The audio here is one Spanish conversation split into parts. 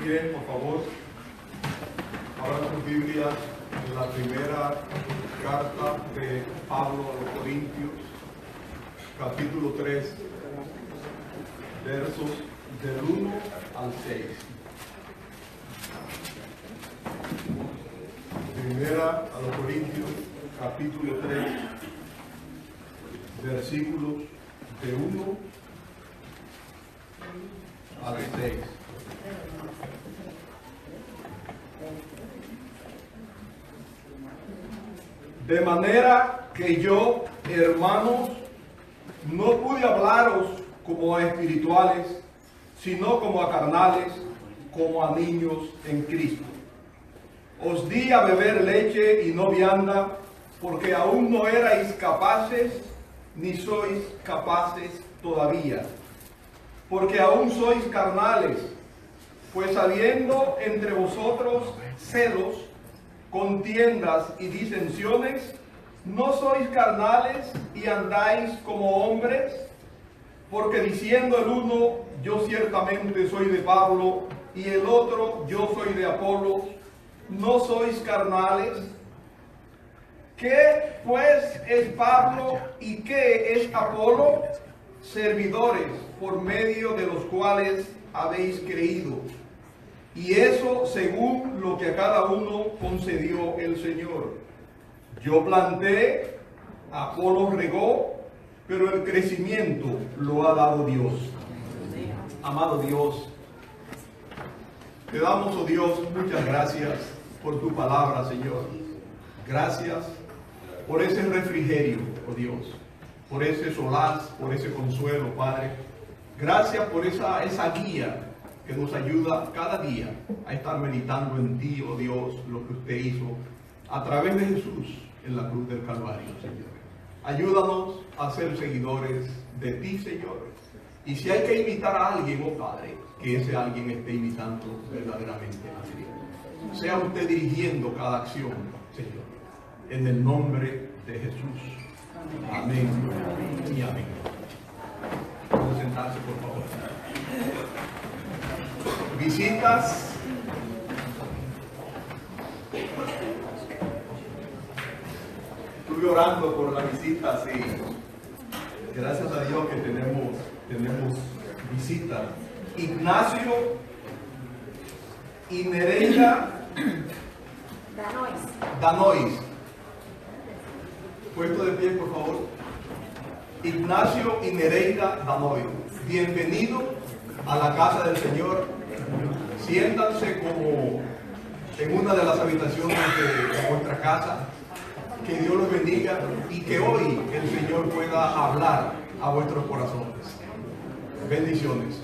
pie, por favor. Abran sus Biblias en la primera carta de Pablo a los Corintios, capítulo 3, versos del 1 al 6. Primera a los Corintios, capítulo 3, versículos de 1 al 6. De manera que yo, hermanos, no pude hablaros como a espirituales, sino como a carnales, como a niños en Cristo. Os di a beber leche y no vianda, porque aún no erais capaces, ni sois capaces todavía, porque aún sois carnales, pues habiendo entre vosotros celos, contiendas y disensiones, ¿no sois carnales y andáis como hombres? Porque diciendo el uno, yo ciertamente soy de Pablo, y el otro, yo soy de Apolo, ¿no sois carnales? ¿Qué pues es Pablo y qué es Apolo? Servidores por medio de los cuales habéis creído. Y eso según lo que a cada uno concedió el Señor. Yo planté, Apolo regó, pero el crecimiento lo ha dado Dios. Amado Dios, te damos, oh Dios, muchas gracias por tu palabra, Señor. Gracias por ese refrigerio, oh Dios, por ese solaz, por ese consuelo, Padre. Gracias por esa guía que nos ayuda cada día a estar meditando en ti, oh Dios, lo que usted hizo a través de Jesús en la cruz del Calvario, Señor. Ayúdanos a ser seguidores de ti, Señor. Y si hay que imitar a alguien, oh Padre, que ese alguien esté imitando verdaderamente a ti. Sea usted dirigiendo cada acción, Señor, en el nombre de Jesús. Amén y amén. Pueden sentarse, por favor. Visitas. Estuve orando por las visitas y gracias a Dios que tenemos visitas. Ignacio y Nereida Danois. Puesto de pie, por favor. Ignacio y Nereida Danois. Bienvenido a la casa del Señor. Siéntanse como en una de las habitaciones de vuestra casa. Que Dios los bendiga y que hoy el Señor pueda hablar a vuestros corazones. Bendiciones.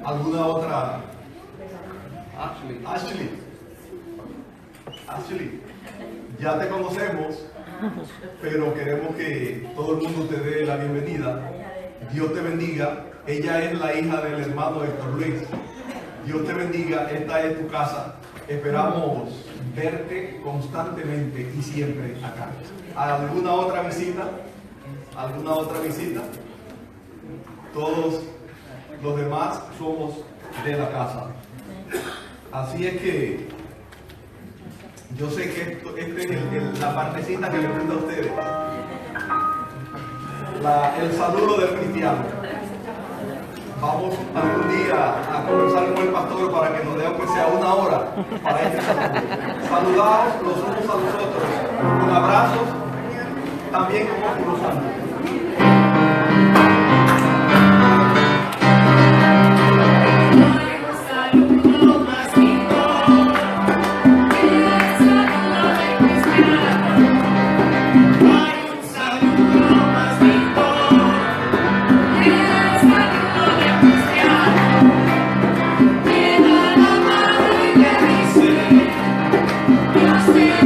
¿Alguna otra? Ashley, ya te conocemos, pero queremos que todo el mundo te dé la bienvenida. Dios te bendiga. Ella es la hija del hermano Héctor Luis. Dios te bendiga. Esta es tu casa. Esperamos verte constantemente y siempre acá. ¿Alguna otra visita? ¿Alguna otra visita? Todos los demás somos de la casa. Así es que yo sé que esta es la partecita que le gusta a ustedes. El saludo del cristiano. Vamos algún día a conversar con el pastor para que nos dé aunque sea una hora para este saludo. Saludaos los unos a los otros con abrazos, también con óculos santos. Yeah.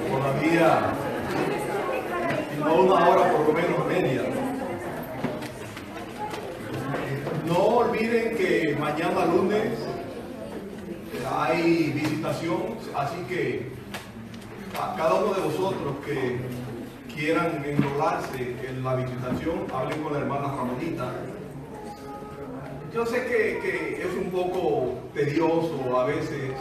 Todavía, no una hora, por lo menos media. No olviden que mañana lunes hay visitación, así que a cada uno de vosotros que quieran enrolarse en la visitación, hablen con la hermana Ramonita. Yo sé que es un poco tedioso a veces,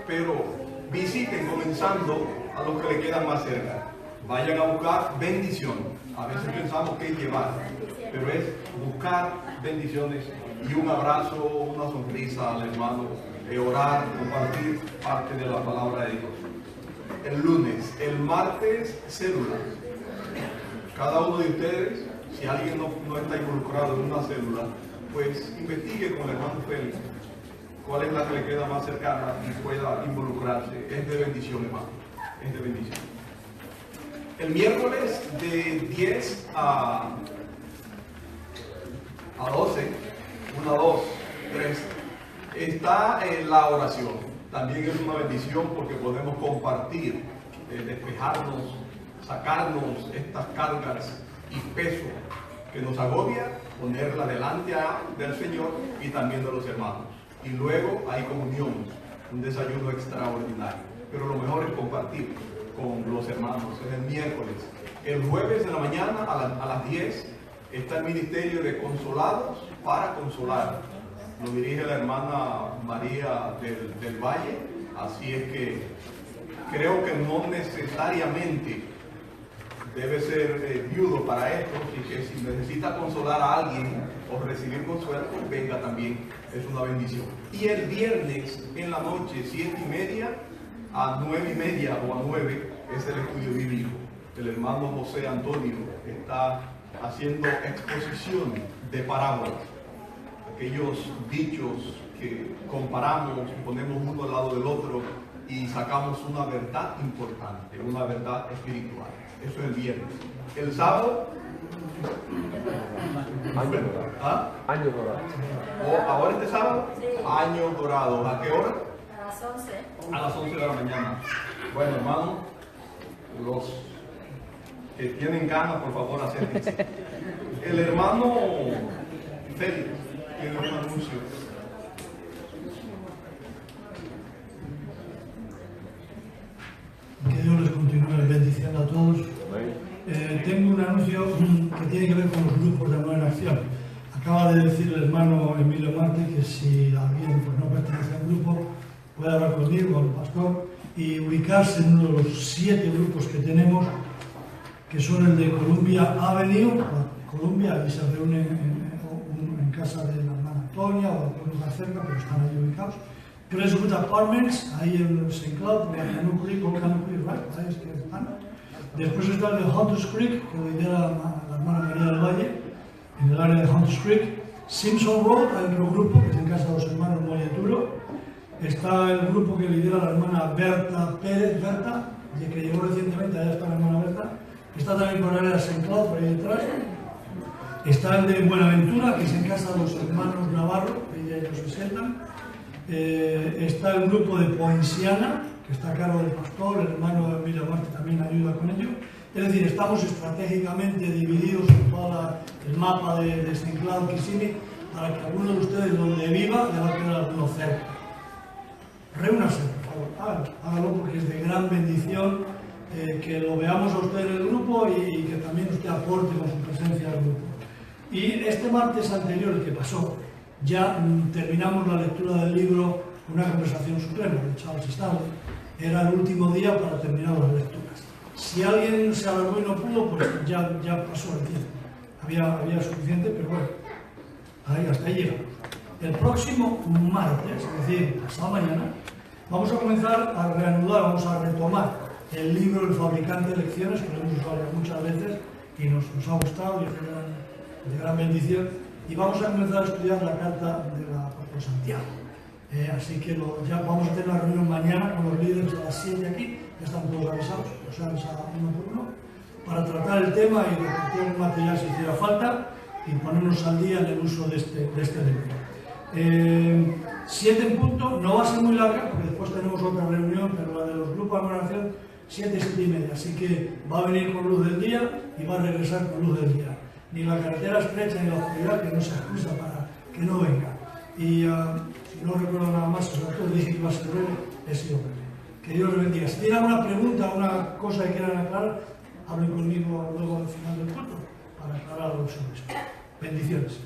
pero visiten comenzando a los que le quedan más cerca. Vayan a buscar bendición. A veces pensamos que es llevar, pero es buscar bendiciones y un abrazo, una sonrisa al hermano, orar, compartir parte de la palabra de Dios. El lunes, el martes, células. Cada uno de ustedes, si alguien no está involucrado en una célula, pues investigue con el hermano Félix cuál es la que le queda más cercana y pueda involucrarse. Es de bendición, hermano. Es de bendición. El miércoles de 10 a 12, 1, 2, 3, está en la oración. También es una bendición porque podemos compartir, despejarnos, sacarnos estas cargas y peso que nos agobia, ponerla delante del Señor y también de los hermanos. Y luego hay comunión, un desayuno extraordinario. Pero lo mejor es compartir con los hermanos. Es el miércoles. El jueves de la mañana a las 10 está el ministerio de consolados para consolar. Lo dirige la hermana María del Valle. Así es que creo que no necesariamente debe ser viudo para esto, y que si necesita consolar a alguien o recibir consuelo, pues venga también, es una bendición. Y el viernes en la noche, 7:30 a 9:30 o a 9, es el estudio bíblico. El hermano José Antonio está haciendo exposición de parábolas, aquellos dichos que comparamos y ponemos uno al lado del otro y sacamos una verdad importante, una verdad espiritual. Eso es el viernes. El sábado, Año dorado. ¿Ahora este sábado? Sí. Años dorados. ¿A qué hora? A las 11. A las 11 de la mañana. Bueno, hermano, los que tienen ganas, por favor, acérquense. El hermano Félix tiene un anuncio. Que Dios les continúe bendiciendo a todos. Tengo un anuncio que tiene que ver con los grupos de Nueva Acción. Acaba de decir el hermano Emilio Marte que si alguien pues, no pertenece a un grupo, puede hablar conmigo, con el pastor, y ubicarse en uno de los 7 grupos que tenemos, que son el de Columbia Avenue, Columbia, y se reúnen en casa de la hermana Antonia o en un lugar cerca, pero están ahí ubicados. Crestwood Apartments, ahí en St. Cloud, en Canoe Creek, right, ahí es que están. Después está el de Hunters Creek, que lo lidera la hermana María del Valle, en el área de Hunters Creek. Simpson Road, hay otro grupo, que es en casa de los hermanos Molleturo. está el grupo que lidera la hermana Berta Pérez, que llegó recientemente, allá está la hermana Berta. Está también con área de Saint Cloud, por ahí detrás. Está el de Buenaventura, que es en casa de los hermanos Navarro, que ellos se sientan. Está el grupo de Poinciana, que está a cargo del pastor, el hermano Emilio Marte también ayuda con ello. Es decir, estamos estratégicamente divididos en todo el mapa de Saint Cloud, Kissimmee, para que alguno de ustedes donde viva le va a quedar alguno cerca. Reúnase, por favor, hágalo porque es de gran bendición que lo veamos a usted en el grupo y que también usted aporte con su presencia al grupo. Y este martes anterior, el que pasó, ya terminamos la lectura del libro Una conversación suprema de Charles Stanley. Era el último día para terminar las lecturas. Si alguien se alargó y no pudo, pues ya pasó el tiempo. Había suficiente, pero bueno, hasta ahí llegamos. El próximo martes, es decir, pasado mañana, vamos a comenzar a reanudar, vamos a retomar el libro El fabricante de lecciones, que lo hemos usado ya muchas veces y nos ha gustado y es de gran bendición. Y vamos a comenzar a estudiar la carta del apóstol Santiago. Así que ya vamos a tener una reunión mañana con los líderes a las 7 aquí, ya están todos avisados, los han avisado uno por uno, para tratar el tema y repartir el material si hiciera falta y ponernos al día en el uso de este libro. 7 en punto, no va a ser muy larga porque después tenemos otra reunión, pero la de los grupos de oración 7, 7 y media, así que va a venir con luz del día y va a regresar con luz del día. Ni la carretera estrecha ni la oscuridad, que no se excusa para que no venga. Y si no recuerdo nada más, sobre todo dije que iba a ser breve, he sido breve. Que Dios les bendiga. Si tienen alguna pregunta, alguna cosa que quieran aclarar, hablen conmigo luego al final del culto para aclarar algo sobre eso. Bendiciones.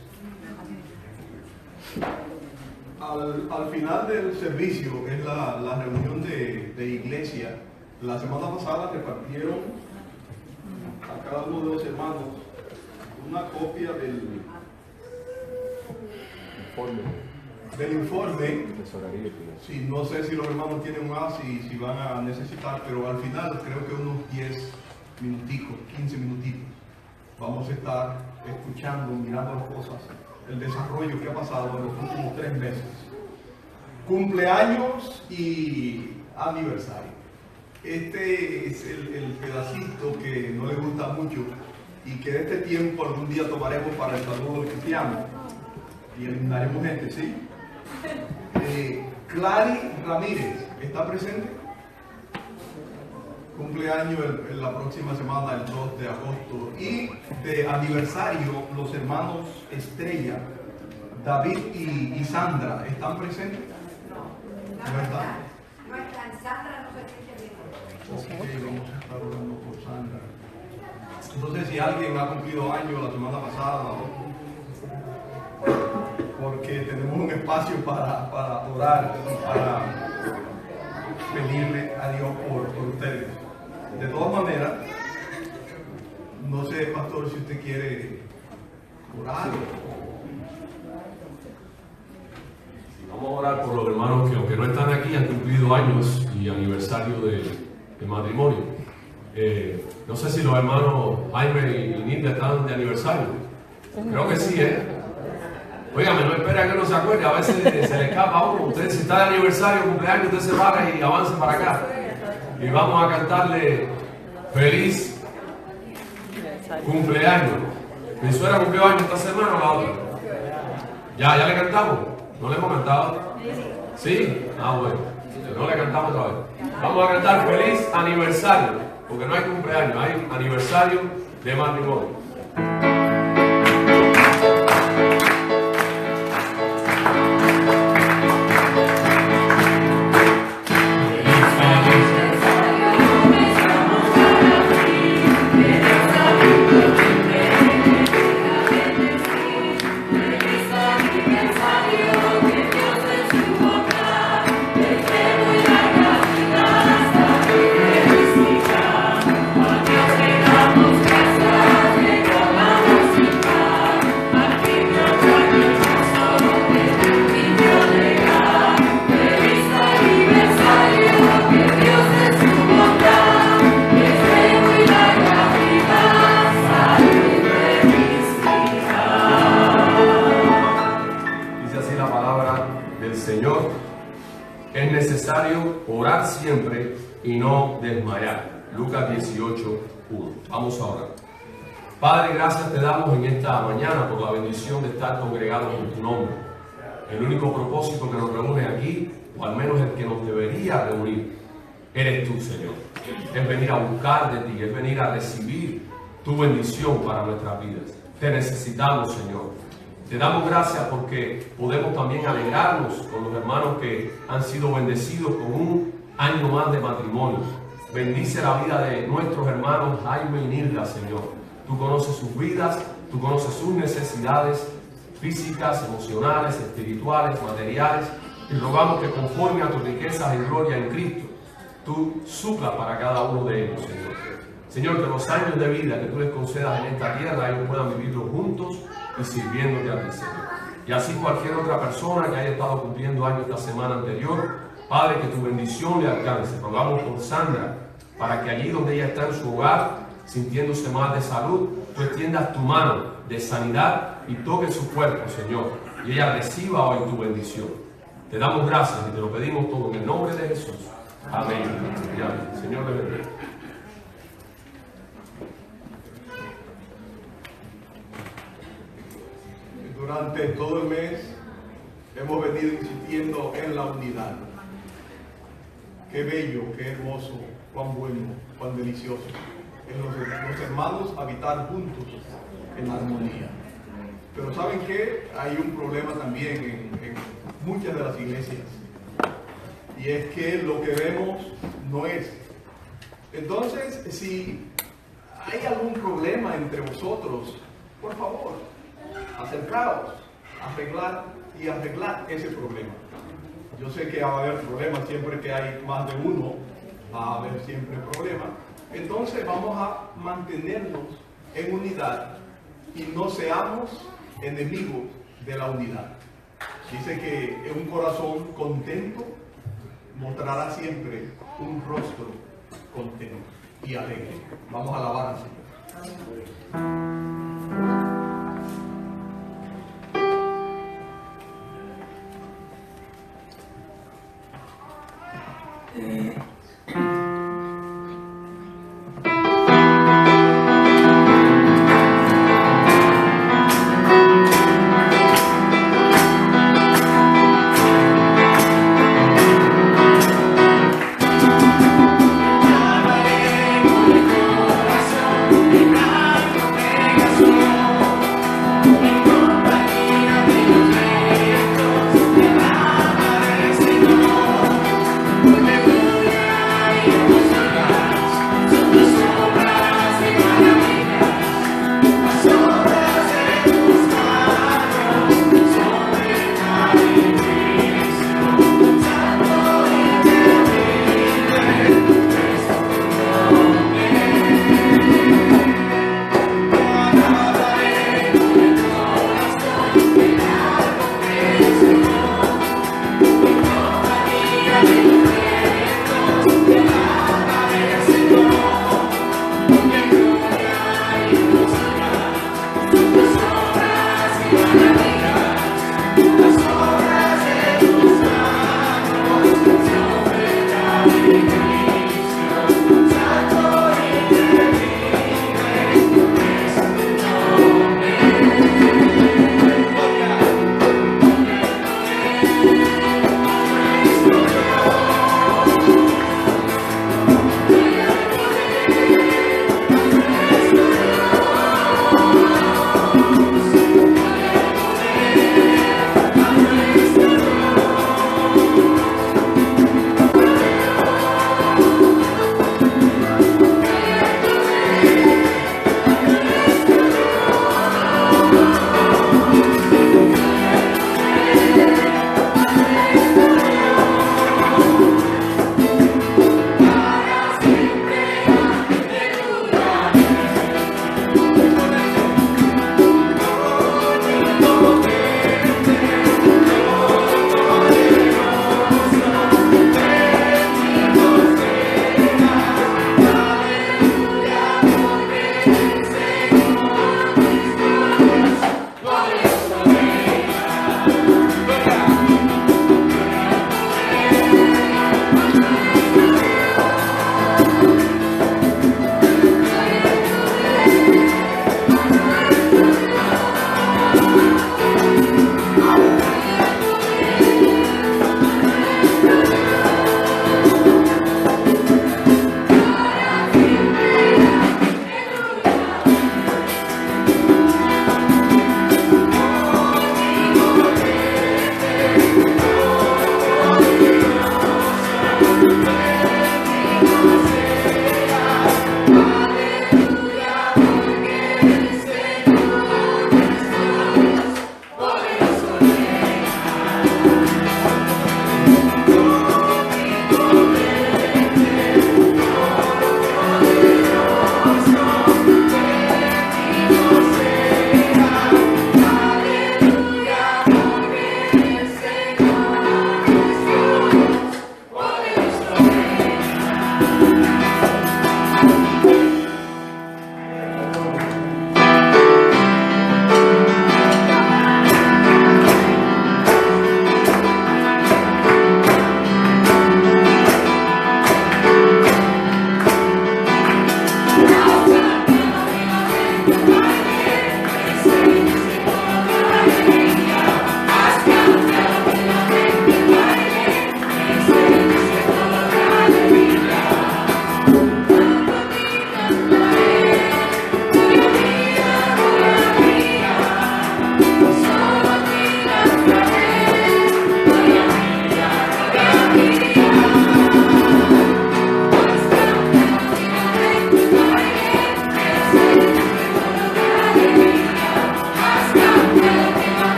Al final del servicio, que es la reunión de iglesia, la semana pasada repartieron a cada uno de los hermanos una copia del informe. Sí, no sé si los hermanos tienen más y si van a necesitar, pero al final creo que unos 10 minuticos, 15 minutitos, vamos a estar escuchando, mirando las cosas, el desarrollo que ha pasado en los últimos 3 meses. Cumpleaños y aniversario. Este es el pedacito que no le gusta mucho y que de este tiempo algún día tomaremos para el saludo del cristiano y eliminaremos gente, ¿sí? Clary Ramírez, ¿está presente? Cumpleaños en la próxima semana, el 2 de agosto. Y de aniversario, los hermanos Estrella, David y Sandra, ¿están presentes? No están. No están. Sandra no se siente bien. Ok, vamos a estar orando por Sandra. Entonces, si alguien ha cumplido años la semana pasada, porque tenemos un espacio para orar y para pedirle a Dios por ustedes. De todas maneras, no sé, pastor, si usted quiere orar. Vamos a orar por los hermanos que, aunque no están aquí, han cumplido años y aniversario de matrimonio. No sé si los hermanos Jaime y Nilda están de aniversario. Creo que sí, ¿eh? Óigame, no espera que uno se acuerde, a veces se le escapa a uno. Usted, si está de aniversario, cumpleaños, usted se para y avance para acá. Y vamos a cantarle feliz cumpleaños. Mi suegra cumplió años esta semana o la otra. ¿Ya le cantamos? ¿No le hemos cantado? ¿Sí? Ah, bueno. No le cantamos otra vez. Vamos a cantar feliz aniversario, porque no hay cumpleaños, hay aniversario de matrimonio. Gracias. necesario orar siempre y no desmayar. Lucas 18:1. Vamos a orar. Padre, gracias te damos en esta mañana por la bendición de estar congregados en tu nombre. El único propósito que nos reúne aquí, o al menos el que nos debería reunir, eres tú, Señor. Es venir a buscar de ti, es venir a recibir tu bendición para nuestras vidas. Te necesitamos, Señor. Te damos gracias porque podemos también alegrarnos con los hermanos que han sido bendecidos con un año más de matrimonio. Bendice la vida de nuestros hermanos Jaime y Nilda, Señor. Tú conoces sus vidas, tú conoces sus necesidades físicas, emocionales, espirituales, materiales, y rogamos que conforme a tus riquezas en gloria en Cristo, tú suplas para cada uno de ellos, Señor. Señor, que los años de vida que tú les concedas en esta tierra, ellos puedan vivirlos juntos y sirviéndote a ti, Señor. Y así cualquier otra persona que haya estado cumpliendo años esta semana anterior, Padre, que tu bendición le alcance. Rogamos por Sandra, para que allí donde ella está en su hogar, sintiéndose mal de salud, tú extiendas tu mano de sanidad y toque su cuerpo, Señor, y ella reciba hoy tu bendición. Te damos gracias y te lo pedimos todo en el nombre de Jesús. Amén. Y amén. Señor le bendiga. Durante todo el mes hemos venido insistiendo en la unidad. Qué bello, qué hermoso, cuán bueno, cuán delicioso. En los hermanos habitar juntos en armonía. Pero ¿saben qué? Hay un problema también en muchas de las iglesias. Y es que lo que vemos no es. Entonces, si hay algún problema entre vosotros, por favor, acercaos, arreglar ese problema. Yo sé que va a haber problemas siempre que hay más de uno, va a haber siempre problemas. Entonces vamos a mantenernos en unidad y no seamos enemigos de la unidad. Dice que un corazón contento mostrará siempre un rostro contento y alegre. Vamos a alabar al Señor.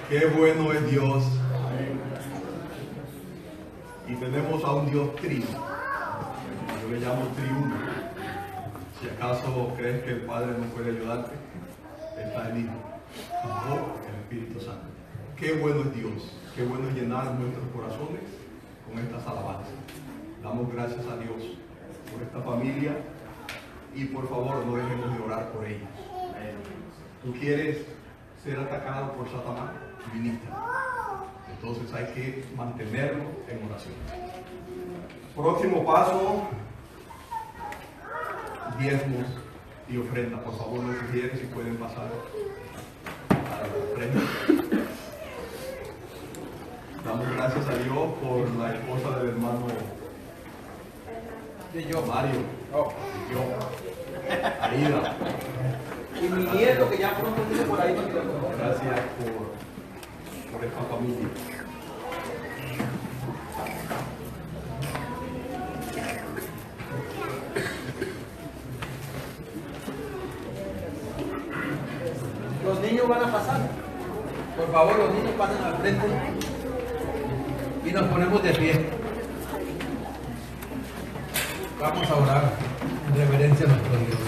Qué bueno es Dios. Y tenemos a un Dios trino. Yo le llamo triuno. Si acaso crees que el Padre no puede ayudarte, está el Hijo, el Espíritu Santo. Qué bueno es Dios. Qué bueno es llenar nuestros corazones con estas alabanzas. Damos gracias a Dios por esta familia y por favor no dejemos de orar por ellos. Tú quieres ser atacado por Satanás, ministra. Entonces hay que mantenerlo en oración. Próximo paso, diezmos y ofrendas. Por favor, les sugiero si pueden pasar a la ofrenda. Damos gracias a Dios por la esposa del hermano Mario, Aida. Y mi nieto que ya pronto tiene por ahí. Gracias por esta familia. Los niños van a pasar. Por favor, los niños pasen al frente y nos ponemos de pie. Vamos a orar en reverencia a nuestro Dios.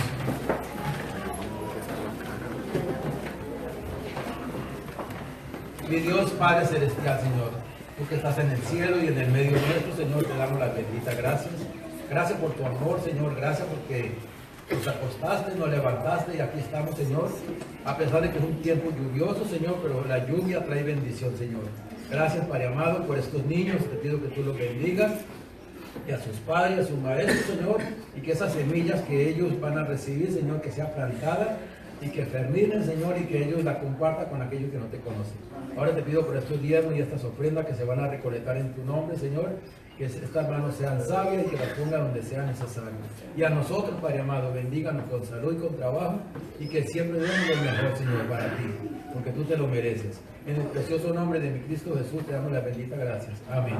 Mi Dios Padre Celestial, Señor, tú que estás en el cielo y en el medio nuestro, Señor, te damos las benditas gracias. Gracias por tu amor, Señor, gracias porque nos acostaste, nos levantaste y aquí estamos, Señor, a pesar de que es un tiempo lluvioso, Señor, pero la lluvia trae bendición, Señor. Gracias, Padre amado, por estos niños, te pido que tú los bendigas y a sus padres, a sus maestros, Señor, y que esas semillas que ellos van a recibir, Señor, que sea plantada y que germinen, Señor, y que ellos la compartan con aquellos que no te conocen. Ahora te pido por estos diezmos y estas ofrendas que se van a recolectar en tu nombre, Señor, que estas manos sean sabias y que las pongan donde sea necesario. Y a nosotros, Padre amado, bendíganos con salud y con trabajo y que siempre demos lo mejor, Señor, para ti, porque tú te lo mereces. En el precioso nombre de mi Cristo Jesús te damos las benditas gracias. Amén.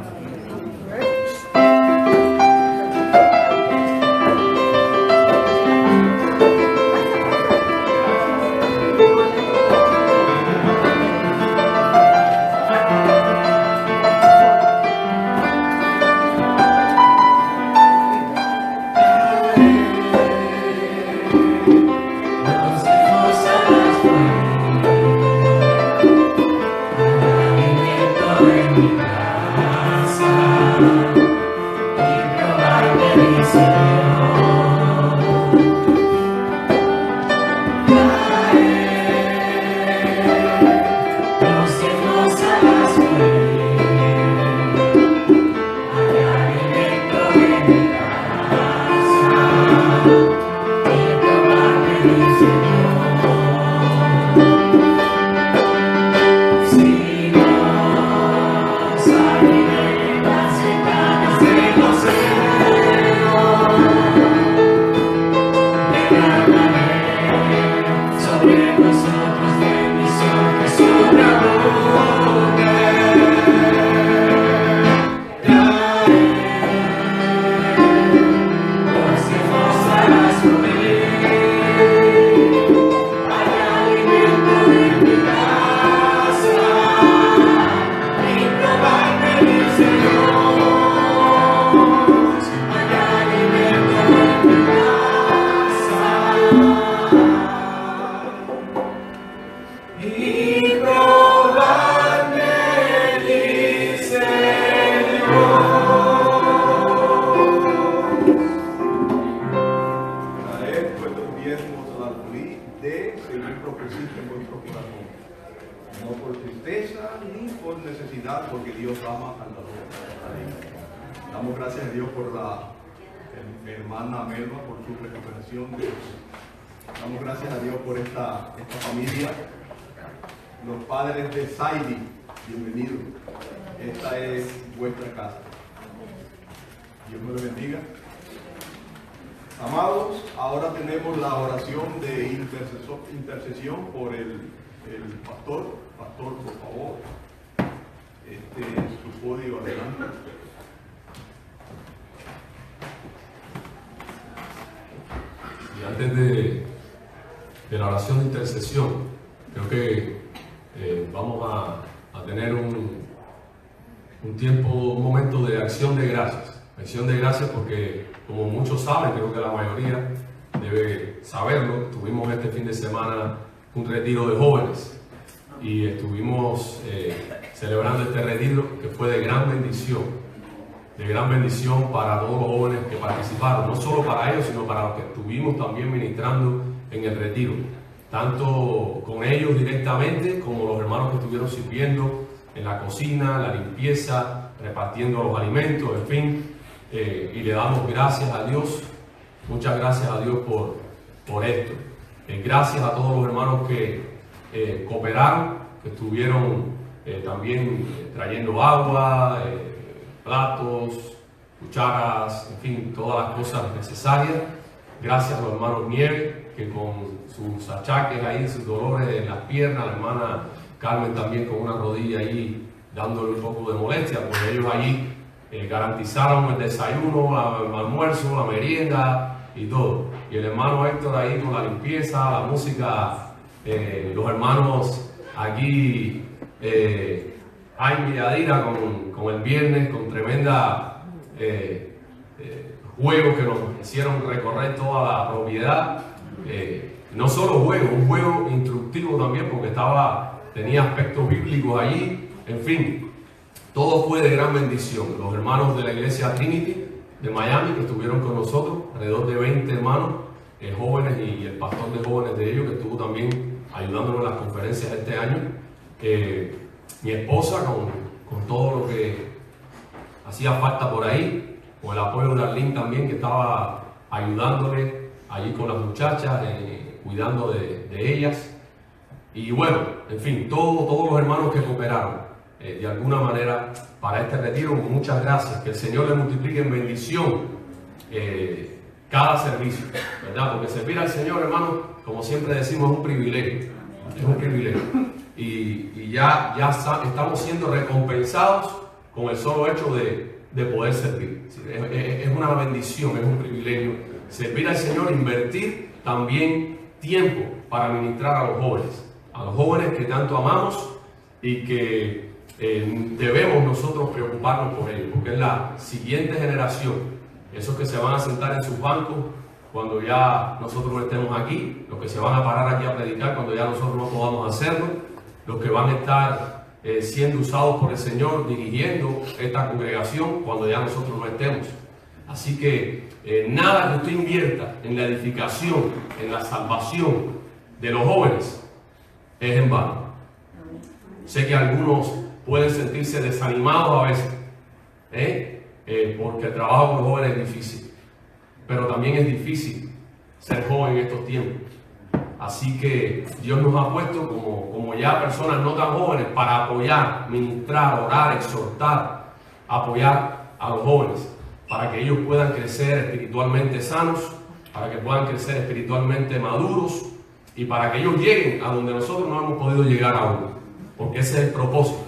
Porque Dios ama al dador. Damos gracias a Dios por la hermana Melba, por su recuperación. Damos gracias a Dios por esta familia. Los padres de Saidi, bienvenidos. Esta es vuestra casa. Dios me lo bendiga. Amados, ahora tenemos la oración de intercesión por el pastor. Pastor, por favor. Su podio adelante. Y antes de la oración de intercesión, creo que vamos vamos a tener un momento de acción de gracias. Acción de gracias porque, como muchos saben, creo que la mayoría debe saberlo, tuvimos este fin de semana un retiro de jóvenes y estuvimos celebrando este retiro que fue de gran bendición para todos los jóvenes que participaron, no solo para ellos, sino para los que estuvimos también ministrando en el retiro, tanto con ellos directamente como los hermanos que estuvieron sirviendo en la cocina, la limpieza, repartiendo los alimentos, en fin, y le damos gracias a Dios, muchas gracias a Dios por esto. Gracias a todos los hermanos que cooperaron, que estuvieron también trayendo agua, platos, cucharas, en fin, todas las cosas necesarias. Gracias a los hermanos Nieves, que con sus achaques ahí, sus dolores en las piernas, la hermana Carmen también con una rodilla ahí dándole un poco de molestia, pues ellos allí garantizaron el desayuno, el almuerzo, la merienda y todo. Y el hermano Héctor ahí con la limpieza, la música, los hermanos aquí, Jaime y Adira con el viernes, con tremenda juego que nos hicieron recorrer toda la propiedad. No solo juego, un juego instructivo también porque tenía aspectos bíblicos allí, en fin, todo fue de gran bendición. Los hermanos de la iglesia Trinity de Miami que estuvieron con nosotros, alrededor de 20 hermanos jóvenes y el pastor de jóvenes de ellos que estuvo también ayudándonos en las conferencias este año. Mi esposa con todo lo que hacía falta por ahí, con el apoyo de Arlene también que estaba ayudándole allí con las muchachas, cuidando de ellas. Y bueno, en fin, todos los hermanos que cooperaron de alguna manera para este retiro, muchas gracias. Que el Señor le multiplique en bendición cada servicio, ¿verdad? Porque servir al Señor, hermano, como siempre decimos, es un privilegio. Es un privilegio. Y ya estamos siendo recompensados con el solo hecho de poder servir. Es una bendición, es un privilegio. Servir al Señor, invertir también tiempo para ministrar a los jóvenes que tanto amamos y que debemos nosotros preocuparnos por ellos, porque es la siguiente generación, esos que se van a sentar en sus bancos cuando ya nosotros no estemos aquí, los que se van a parar aquí a predicar cuando ya nosotros no podamos hacerlo, los que van a estar siendo usados por el Señor dirigiendo esta congregación cuando ya nosotros no estemos. Así que nada que usted invierta en la edificación, en la salvación de los jóvenes es en vano. Sé que algunos pueden sentirse desanimados a veces, porque el trabajo con jóvenes es difícil, pero también es difícil ser joven en estos tiempos. Así que Dios nos ha puesto como ya personas no tan jóvenes para apoyar, ministrar, orar, exhortar, apoyar a los jóvenes para que ellos puedan crecer espiritualmente sanos, para que puedan crecer espiritualmente maduros y para que ellos lleguen a donde nosotros no hemos podido llegar aún, porque ese es el propósito,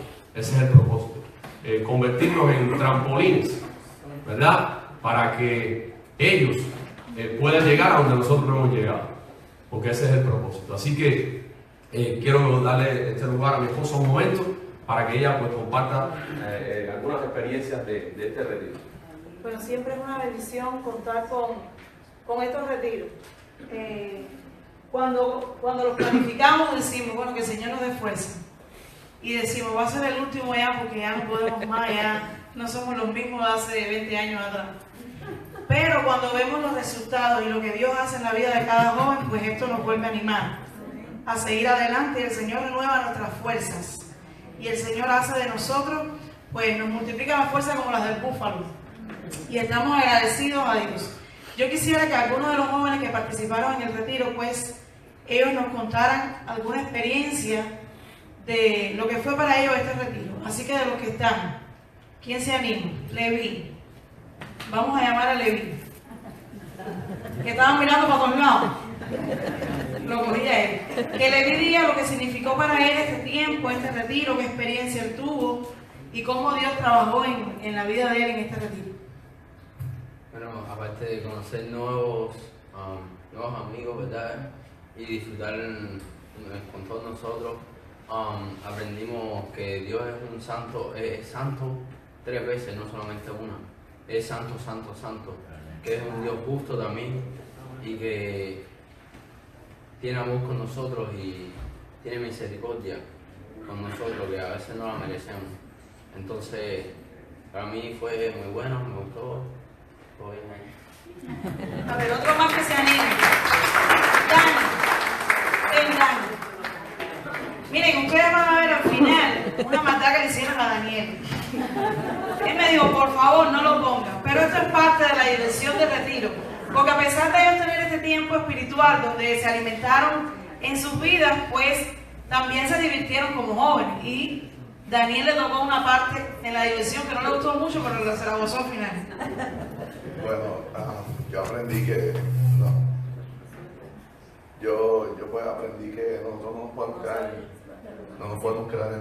convertirnos en trampolines, ¿verdad? Para que ellos puedan llegar a donde nosotros no hemos llegado, porque ese es el propósito. Así que quiero darle este lugar a mi esposa un momento para que ella pues comparta algunas experiencias de este retiro. Bueno, siempre es una bendición contar con estos retiros. Cuando los planificamos decimos, bueno, que el Señor nos dé fuerza. Y decimos, va a ser el último ya porque ya no podemos más, ya no somos los mismos de hace 20 años atrás. Pero cuando vemos los resultados y lo que Dios hace en la vida de cada joven, pues esto nos vuelve a animar a seguir adelante y el Señor renueva nuestras fuerzas. Y el Señor hace de nosotros, pues nos multiplica la fuerza como las del búfalo. Y estamos agradecidos a Dios. Yo quisiera que algunos de los jóvenes que participaron en el retiro, pues ellos nos contaran alguna experiencia de lo que fue para ellos este retiro. Así que de los que están, ¿quién se anima? Levi. Vamos a llamar a Levi, que estaban mirando para todos lados. Lo cogí a él. Que Levi diga lo que significó para él este tiempo, este retiro, qué experiencia él tuvo y cómo Dios trabajó en la vida de él en este retiro. Bueno, aparte de conocer nuevos amigos, ¿verdad? Y disfrutar con todos nosotros, aprendimos que Dios es un santo, es santo 3 veces, no solamente una. Es santo, santo, santo. Que es un Dios justo también y que tiene amor con nosotros y tiene misericordia con nosotros, que a veces no la merecemos. Entonces, para mí fue muy bueno, me gustó. Todo bien ahí. A ver, otro más que se anime. Dani. Ven, Dani. Miren, ustedes van a ver al final una maldad que le hicieron a Daniel. Él me dijo, por favor, no lo pongan. Pero esto es parte de la diversión del retiro. Porque a pesar de ellos tener este tiempo espiritual donde se alimentaron en sus vidas, pues también se divirtieron como jóvenes. Y Daniel le tocó una parte en la diversión que no le gustó mucho, pero se la gozó al final. Bueno, yo aprendí que no. Yo pues aprendí que nosotros no nos podemos quedar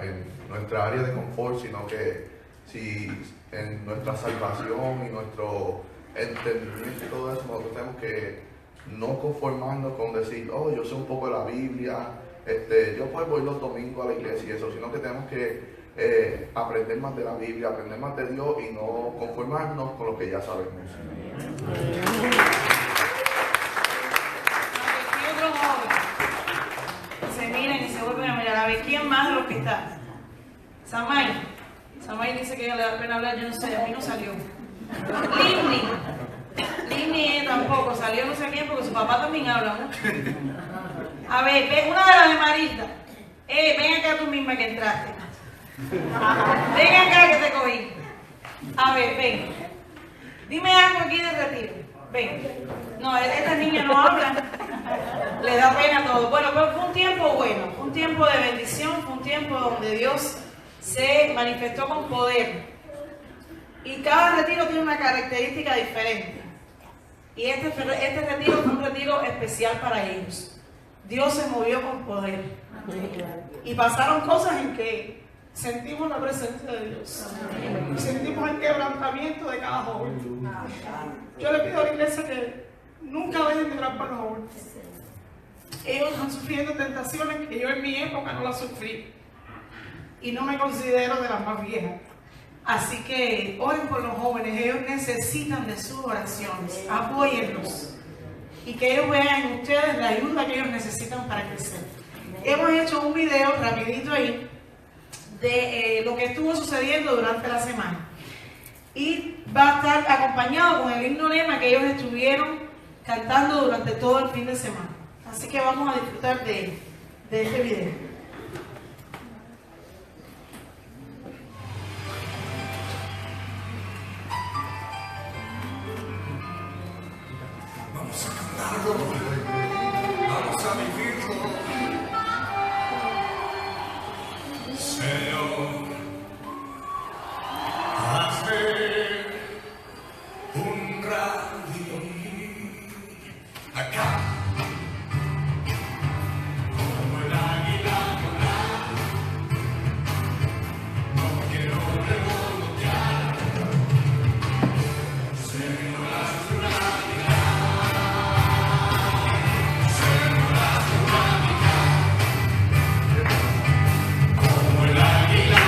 en nuestra área de confort, sino que si en nuestra salvación y nuestro entendimiento y todo eso, nosotros tenemos que no conformarnos con decir, oh, yo sé un poco de la Biblia, yo pues voy los domingos a la iglesia y eso, sino que tenemos que aprender más de la Biblia, aprender más de Dios y no conformarnos con lo que ya sabemos. Aquí otro joven. Se miran y se vuelven a mirar. A ver, ¿quién más de los que está? Samay. Samay dice que ella le da pena hablar, yo no sé, a mí no salió. Lindy. Lindy tampoco salió, no sé quién, porque su papá también habla mucho. A ver, una de las de Marilda. Ven acá tú misma que entraste. Ven acá que te cogí. A ver, ven. Dime algo aquí del retiro. Ven. No, estas niñas no hablan. Les da pena todo. Bueno, pero fue un tiempo bueno, fue un tiempo de bendición, fue un tiempo donde Dios se manifestó con poder. Y cada retiro tiene una característica diferente. Y este retiro fue un retiro especial para ellos. Dios se movió con poder. Y pasaron cosas en que sentimos la presencia de Dios. Y sentimos el quebrantamiento de cada joven. Yo le pido a la iglesia que nunca dejen de orar por los jóvenes. Ellos están sufriendo tentaciones que yo en mi época no las sufrí. Y no me considero de las más viejas. Así que oren por los jóvenes, ellos necesitan de sus oraciones, apóyenlos y que ellos vean en ustedes la ayuda que ellos necesitan para crecer. Hemos hecho un video rapidito ahí de lo que estuvo sucediendo durante la semana y va a estar acompañado con el himno lema que ellos estuvieron cantando durante todo el fin de semana. Así que vamos a disfrutar de este video. Vamos a cantarlo, vamos a vivirlo. Señor, hazme un radio acá, como el águila volar. No quiero revolotear. Señor, hazme un radio. Como el águila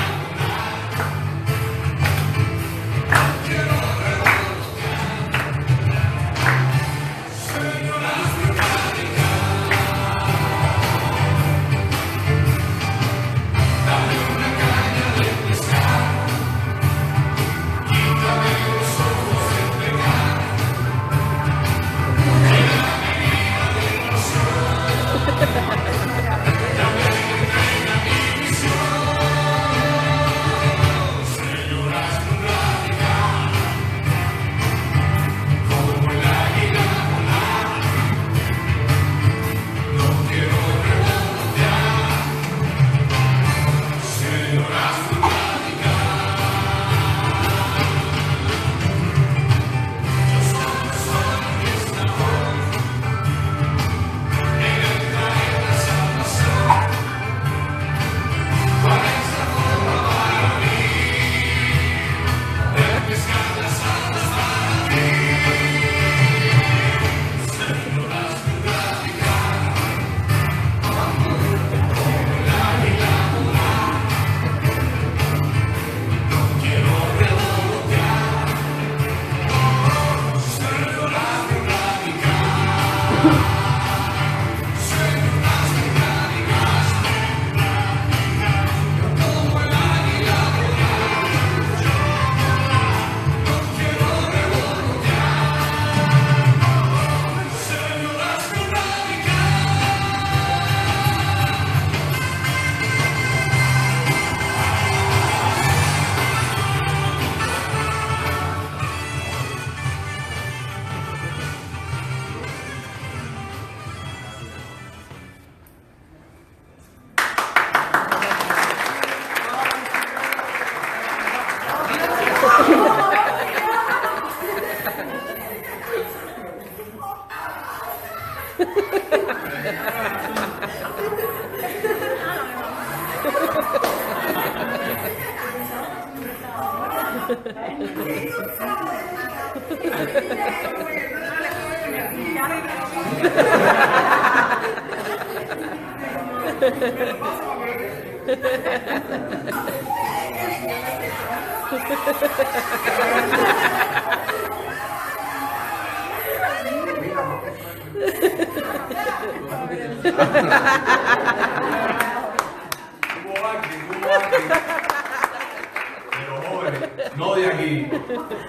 Pero jóvenes, no de aquí,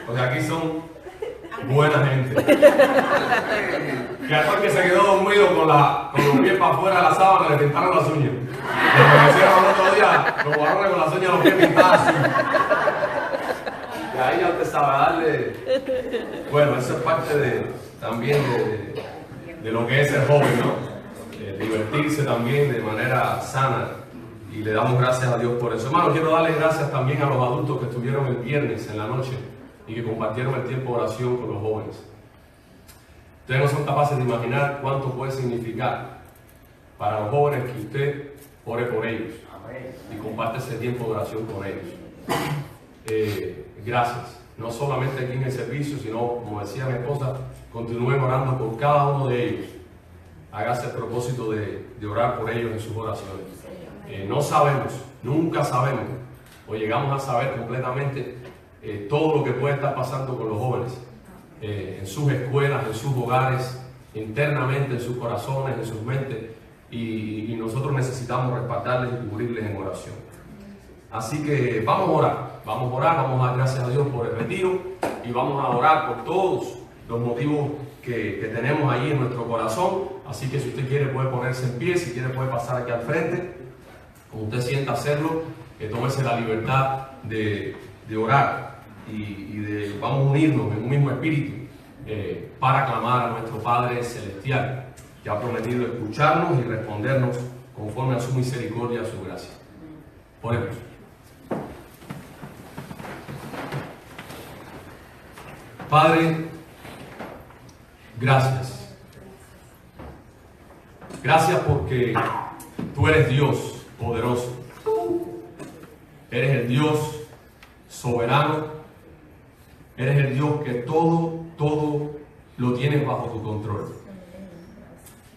porque aquí son buena gente. Que aquel que se quedó dormido con los pies para afuera de la sábana le pintaron las uñas. Lo que hicieron el otro día, los varones con las uñas los pies pintadas. Y ahí ya usted sabe darle. Bueno, eso es parte también de lo que es ser joven, ¿no? Divertirse también de manera sana. Y le damos gracias a Dios por eso. Hermano, quiero darle gracias también a los adultos que estuvieron el viernes en la noche y que compartieron el tiempo de oración con los jóvenes. Ustedes no son capaces de imaginar cuánto puede significar para los jóvenes que usted ore por ellos y comparte ese tiempo de oración con ellos. Gracias. No solamente aquí en el servicio, sino, como decía mi esposa, continúen orando por cada uno de ellos. Hágase el propósito de orar por ellos en sus oraciones. No sabemos, nunca sabemos, o llegamos a saber completamente todo lo que puede estar pasando con los jóvenes, en sus escuelas, en sus hogares, internamente, en sus corazones, en sus mentes, y nosotros necesitamos respaldarles y cubrirles en oración. Así que vamos a orar, vamos a dar gracias a Dios por el retiro y vamos a orar por todos los motivos que tenemos ahí en nuestro corazón. Así que si usted quiere puede ponerse en pie, si quiere puede pasar aquí al frente, como usted sienta hacerlo, tómese la libertad de orar y vamos a unirnos en un mismo espíritu para clamar a nuestro Padre Celestial, que ha prometido escucharnos y respondernos conforme a su misericordia y a su gracia. Oremos. Padre, gracias. Gracias porque tú eres Dios poderoso. Eres el Dios soberano. Eres el Dios que todo lo tienes bajo tu control.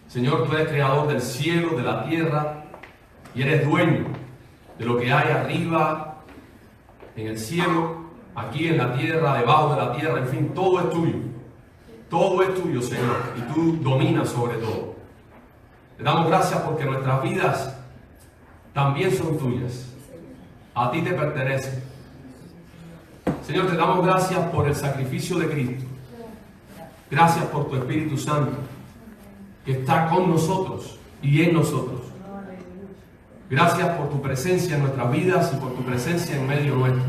Señor, tú eres creador del cielo, de la tierra, y eres dueño de lo que hay arriba, en el cielo, aquí en la tierra, debajo de la tierra, en fin, todo es tuyo. Todo es tuyo, Señor, y tú dominas sobre todo. Te damos gracias porque nuestras vidas también son tuyas. A ti te pertenecen. Señor, te damos gracias por el sacrificio de Cristo. Gracias por tu Espíritu Santo, que está con nosotros y en nosotros. Gracias por tu presencia en nuestras vidas y por tu presencia en medio nuestro.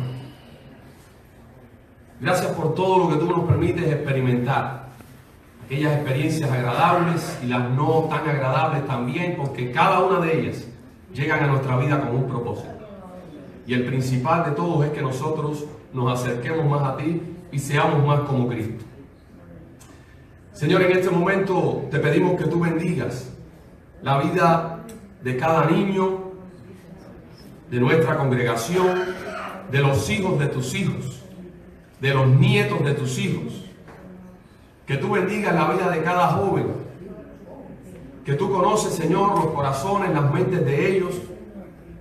Gracias por todo lo que tú nos permites experimentar. Aquellas experiencias agradables y las no tan agradables también, porque cada una de ellas llegan a nuestra vida con un propósito. Y el principal de todos es que nosotros nos acerquemos más a ti y seamos más como Cristo. Señor, en este momento te pedimos que tú bendigas la vida de cada niño, de nuestra congregación, de los hijos de tus hijos, de los nietos de tus hijos. Que tú bendigas la vida de cada joven. Que tú conoces, Señor, los corazones, las mentes de ellos,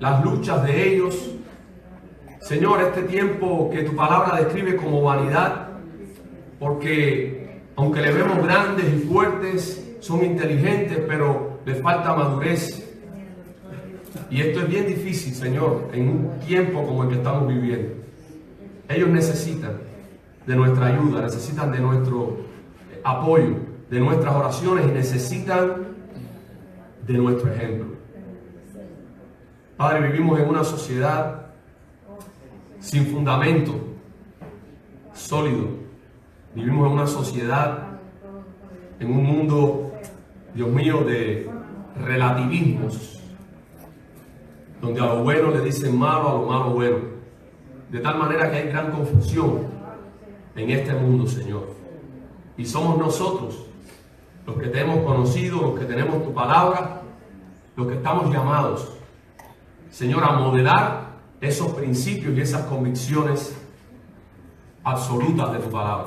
las luchas de ellos. Señor, este tiempo que tu palabra describe como vanidad, porque aunque le vemos grandes y fuertes, son inteligentes, pero les falta madurez. Y esto es bien difícil, Señor, en un tiempo como el que estamos viviendo. Ellos necesitan de nuestra ayuda, necesitan de nuestro apoyo, de nuestras oraciones y necesitan de nuestro ejemplo. Padre, vivimos en una sociedad sin fundamento sólido. Vivimos en una sociedad, en un mundo, Dios mío, de relativismos, donde a lo bueno le dicen malo, a lo malo bueno. De tal manera que hay gran confusión en este mundo, Señor. Y somos nosotros, los que te hemos conocido, los que tenemos tu palabra, los que estamos llamados, Señor, a modelar esos principios y esas convicciones absolutas de tu palabra.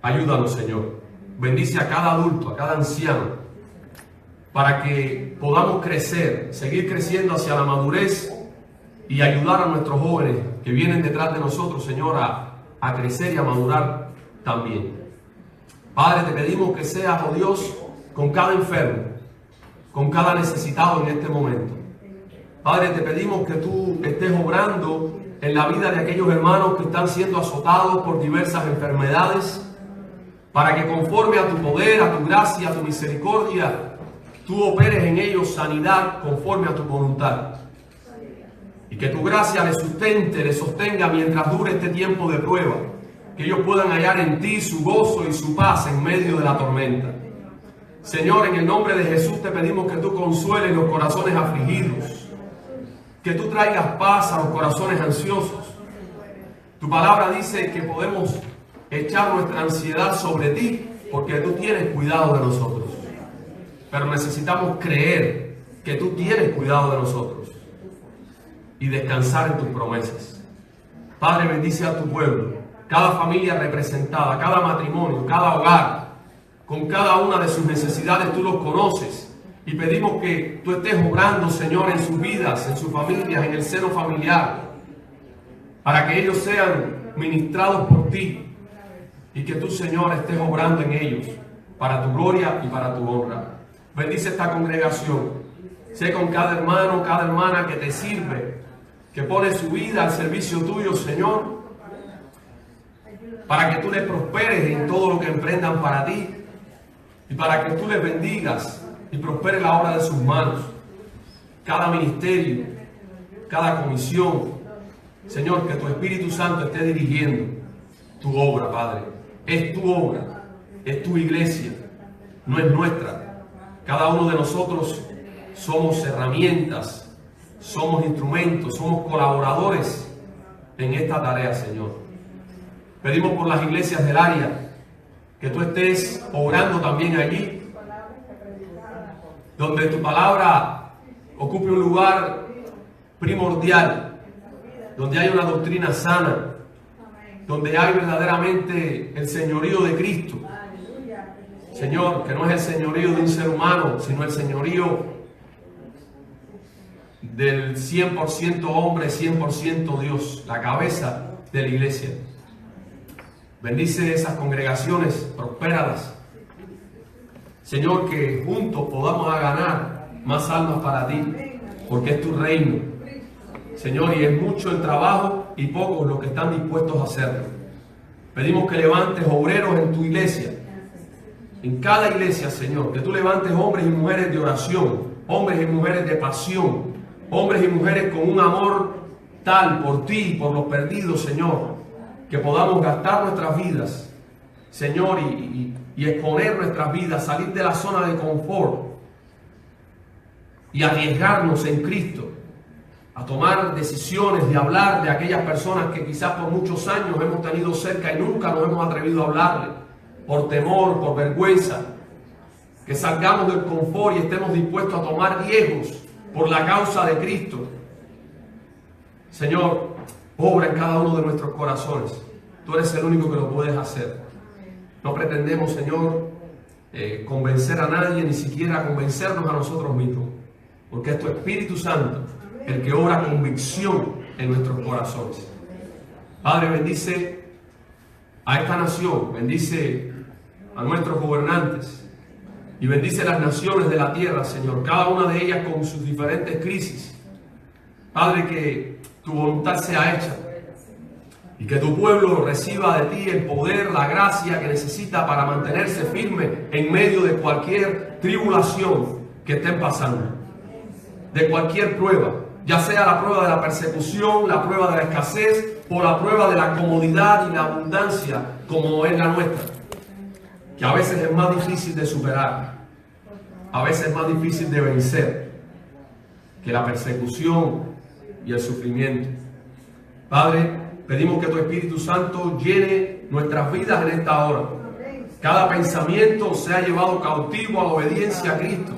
Ayúdanos, Señor. Bendice a cada adulto, a cada anciano, para que podamos crecer, seguir creciendo hacia la madurez y ayudar a nuestros jóvenes que vienen detrás de nosotros, Señor, a crecer y a madurar también. Padre, te pedimos que seas, oh Dios, con cada enfermo, con cada necesitado en este momento. Padre, te pedimos que tú estés obrando en la vida de aquellos hermanos que están siendo azotados por diversas enfermedades, para que conforme a tu poder, a tu gracia, a tu misericordia, tú operes en ellos sanidad conforme a tu voluntad. Y que tu gracia les sustente, les sostenga mientras dure este tiempo de prueba. Que ellos puedan hallar en ti su gozo y su paz en medio de la tormenta. Señor, en el nombre de Jesús te pedimos que tú consueles los corazones afligidos. Que tú traigas paz a los corazones ansiosos. Tu palabra dice que podemos echar nuestra ansiedad sobre ti porque tú tienes cuidado de nosotros. Pero necesitamos creer que tú tienes cuidado de nosotros y descansar en tus promesas. Padre, bendice a tu pueblo, cada familia representada, cada matrimonio, cada hogar, con cada una de sus necesidades tú los conoces y pedimos que tú estés obrando, Señor, en sus vidas, en sus familias, en el seno familiar, para que ellos sean ministrados por ti y que tú, Señor, estés obrando en ellos para tu gloria y para tu honra. Bendice esta congregación. Sé con cada hermano, cada hermana que te sirve, que pone su vida al servicio tuyo, Señor, para que tú les prosperes en todo lo que emprendan para ti y para que tú les bendigas y prospere la obra de sus manos. Cada ministerio, cada comisión, Señor, que tu Espíritu Santo esté dirigiendo tu obra, Padre. Es tu obra, es tu iglesia, no es nuestra. Cada uno de nosotros somos herramientas, somos instrumentos, somos colaboradores en esta tarea, Señor. Pedimos por las iglesias del área que tú estés obrando también allí, donde tu palabra ocupe un lugar primordial, donde hay una doctrina sana, donde hay verdaderamente el señorío de Cristo. Señor, que no es el señorío de un ser humano, sino el señorío del 100% hombre, 100% Dios, la cabeza de la iglesia. Bendice esas congregaciones, prospéralas. Señor, que juntos podamos ganar más almas para ti, porque es tu reino. Señor, y es mucho el trabajo y pocos los que están dispuestos a hacerlo. Pedimos que levantes obreros en tu iglesia, en cada iglesia, Señor, que tú levantes hombres y mujeres de oración, hombres y mujeres de pasión, hombres y mujeres con un amor tal por ti y por los perdidos, Señor, que podamos gastar nuestras vidas, Señor, y exponer nuestras vidas, salir de la zona de confort y arriesgarnos en Cristo a tomar decisiones de hablar de aquellas personas que quizás por muchos años hemos tenido cerca y nunca nos hemos atrevido a hablarle, por temor, por vergüenza. Que salgamos del confort y estemos dispuestos a tomar riesgos por la causa de Cristo. Señor, obra en cada uno de nuestros corazones. Tú eres el único que lo puedes hacer. No pretendemos, Señor, convencer a nadie, ni siquiera convencernos a nosotros mismos, porque es tu Espíritu Santo el que obra convicción en nuestros corazones. Padre, bendice a esta nación, bendice a nuestros gobernantes y bendice las naciones de la tierra, Señor, cada una de ellas con sus diferentes crisis. Padre, que tu voluntad sea hecha y que tu pueblo reciba de ti el poder, la gracia que necesita para mantenerse firme en medio de cualquier tribulación que estén pasando, de cualquier prueba, ya sea la prueba de la persecución, la prueba de la escasez o la prueba de la comodidad y la abundancia como es la nuestra, que a veces es más difícil de superar, a veces es más difícil de vencer que la persecución y el sufrimiento. Padre, pedimos que tu Espíritu Santo llene nuestras vidas en esta hora. Cada pensamiento sea llevado cautivo a la obediencia a Cristo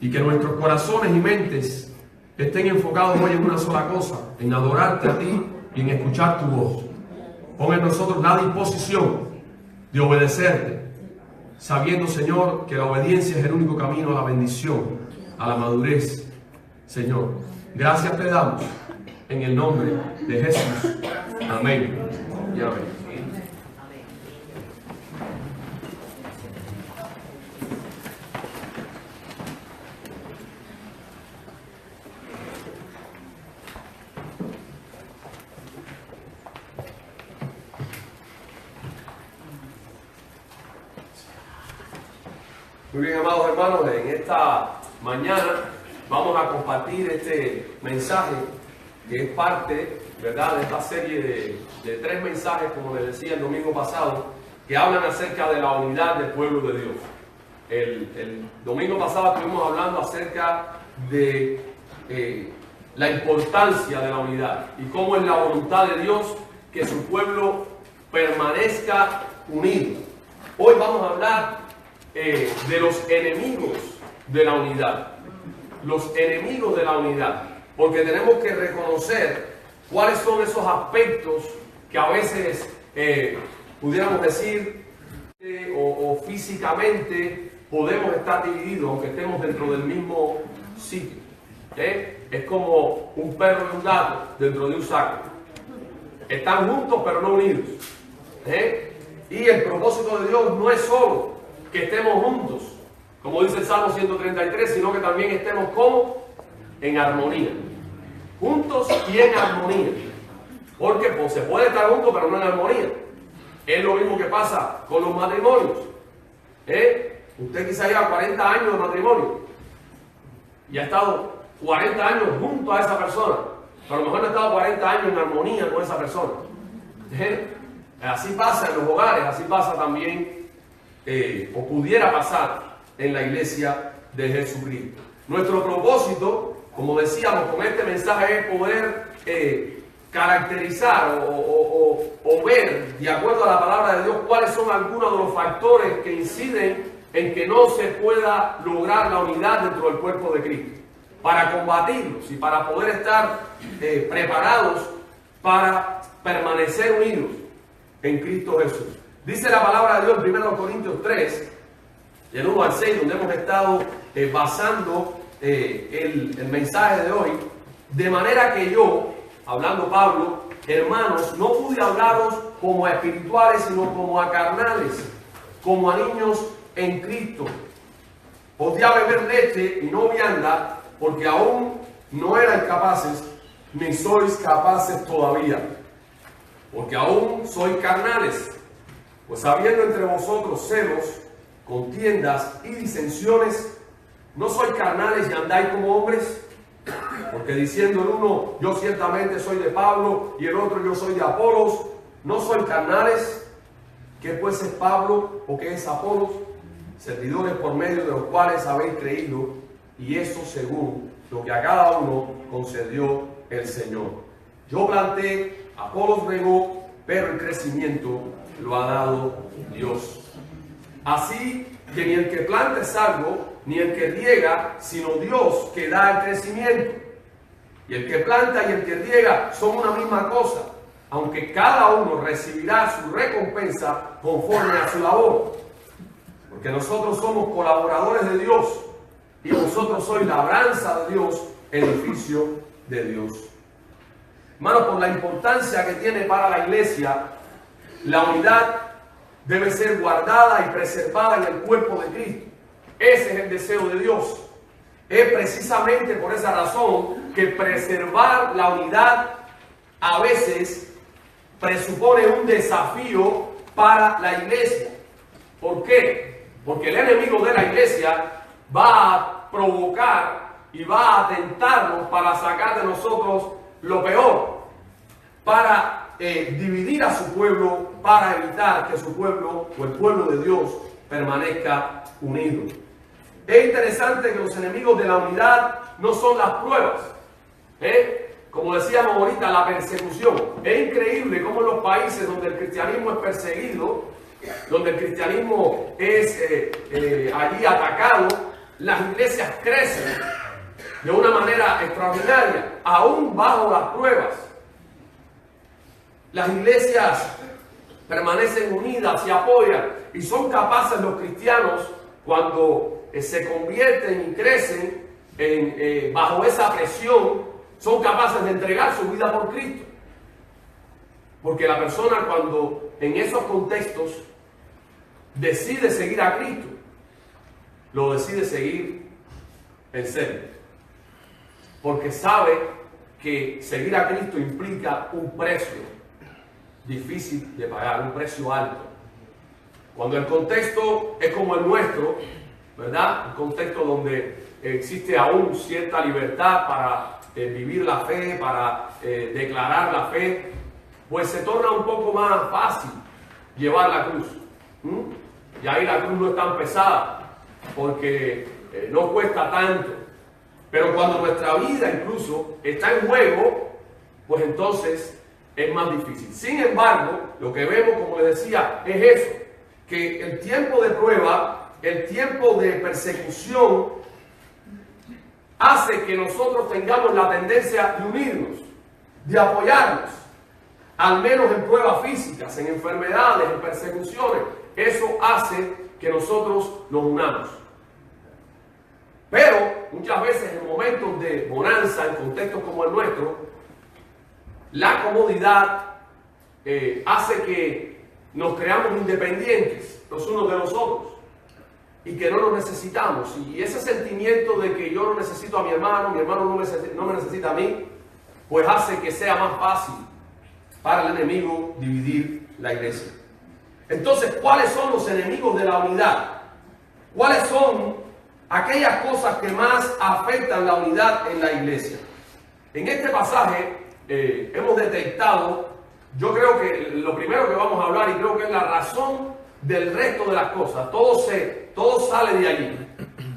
y que nuestros corazones y mentes estén enfocados hoy en una sola cosa, en adorarte a ti y en escuchar tu voz. Pon en nosotros la disposición de obedecerte, sabiendo, Señor, que la obediencia es el único camino a la bendición, a la madurez. Señor, gracias te damos en el nombre de Jesús. Amén y amén. Muy bien, amados hermanos, en esta mañana vamos a compartir este mensaje que es parte, ¿verdad?, de esta serie de 3 mensajes, como les decía el domingo pasado, que hablan acerca de la unidad del pueblo de Dios. El domingo pasado estuvimos hablando acerca de la importancia de la unidad y cómo es la voluntad de Dios que su pueblo permanezca unido. Hoy vamos a hablar de los enemigos de la unidad. Los enemigos de la unidad. Porque tenemos que reconocer cuáles son esos aspectos que a veces pudiéramos decir o físicamente podemos estar divididos aunque estemos dentro del mismo sitio. Es como un perro y un gato dentro de un saco. Están juntos pero no unidos. Y el propósito de Dios no es solo que estemos juntos, como dice el Salmo 133, sino que también estemos como en armonía. Juntos y en armonía. Porque pues, se puede estar juntos pero no en armonía. Es lo mismo que pasa con los matrimonios. Usted quizá lleva 40 años de matrimonio y ha estado 40 años junto a esa persona, pero a lo mejor no ha estado 40 años en armonía con esa persona. Así pasa en los hogares, así pasa también o pudiera pasar en la iglesia de Jesucristo. Nuestro propósito, como decíamos, con este mensaje es poder caracterizar o ver, de acuerdo a la palabra de Dios, cuáles son algunos de los factores que inciden en que no se pueda lograr la unidad dentro del cuerpo de Cristo, para combatirlos y para poder estar preparados para permanecer unidos en Cristo Jesús. Dice la palabra de Dios en 1 Corintios 3, del 1 al 6, donde hemos estado basando el mensaje de hoy, de manera que yo, hablando Pablo, hermanos, no pude hablaros como a espirituales, sino como a carnales, como a niños en Cristo. Os di a beber leche y no vianda, porque aún no eran capaces, ni sois capaces todavía, porque aún sois carnales. Pues habiendo entre vosotros celos, contiendas y disensiones, ¿no sois carnales y andáis como hombres? Porque diciendo el uno, yo ciertamente soy de Pablo, y el otro, yo soy de Apolos, ¿no sois carnales? ¿Qué pues es Pablo o qué es Apolos? Servidores por medio de los cuales habéis creído, y eso según lo que a cada uno concedió el Señor. Yo planté, Apolos regó, pero el crecimiento lo ha dado Dios. Así que ni el que planta es salvo, ni el que riega, sino Dios que da el crecimiento. Y el que planta y el que riega son una misma cosa, aunque cada uno recibirá su recompensa conforme a su labor. Porque nosotros somos colaboradores de Dios, y vosotros sois labranza de Dios, edificio de Dios. Hermanos, por la importancia que tiene para la iglesia, la unidad debe ser guardada y preservada en el cuerpo de Cristo. Ese es el deseo de Dios. Es precisamente por esa razón que preservar la unidad a veces presupone un desafío para la iglesia. ¿Por qué? Porque el enemigo de la iglesia va a provocar y va a tentarnos para sacar de nosotros lo peor, para dividir a su pueblo, para evitar que su pueblo o el pueblo de Dios permanezca unido. Es interesante que los enemigos de la unidad no son las pruebas, como decíamos ahorita, la persecución. Es increíble cómo en los países donde el cristianismo es perseguido, donde el cristianismo es allí atacado, las iglesias crecen de una manera extraordinaria, aún bajo las pruebas. las iglesias permanecen unidas, se apoyan y son capaces los cristianos cuando se convierten y crecen bajo esa presión, son capaces de entregar su vida por Cristo. Porque la persona cuando en esos contextos decide seguir a Cristo, lo decide seguir en serio. Porque sabe que seguir a Cristo implica un precio difícil de pagar, un precio alto. Cuando el contexto es como el nuestro, ¿verdad? Un contexto donde existe aún cierta libertad para vivir la fe, para declarar la fe, pues se torna un poco más fácil llevar la cruz. Y ahí la cruz no es tan pesada, porque no cuesta tanto. Pero cuando nuestra vida incluso está en juego, pues entonces es más difícil. Sin embargo, lo que vemos, como les decía, es eso, que el tiempo de prueba, el tiempo de persecución, hace que nosotros tengamos la tendencia de unirnos, de apoyarnos, al menos en pruebas físicas, en enfermedades, en persecuciones. Eso hace que nosotros nos unamos. Pero muchas veces en momentos de bonanza, en contextos como el nuestro, la comodidad hace que nos creamos independientes los unos de los otros y que no nos necesitamos. Y ese sentimiento de que yo no necesito a mi hermano no me necesita a mí, pues hace que sea más fácil para el enemigo dividir la iglesia. Entonces, ¿cuáles son los enemigos de la unidad? ¿Cuáles son aquellas cosas que más afectan la unidad en la iglesia? En este pasaje hemos detectado, yo creo que lo primero que vamos a hablar, y creo que es la razón del resto de las cosas, todo sale de allí,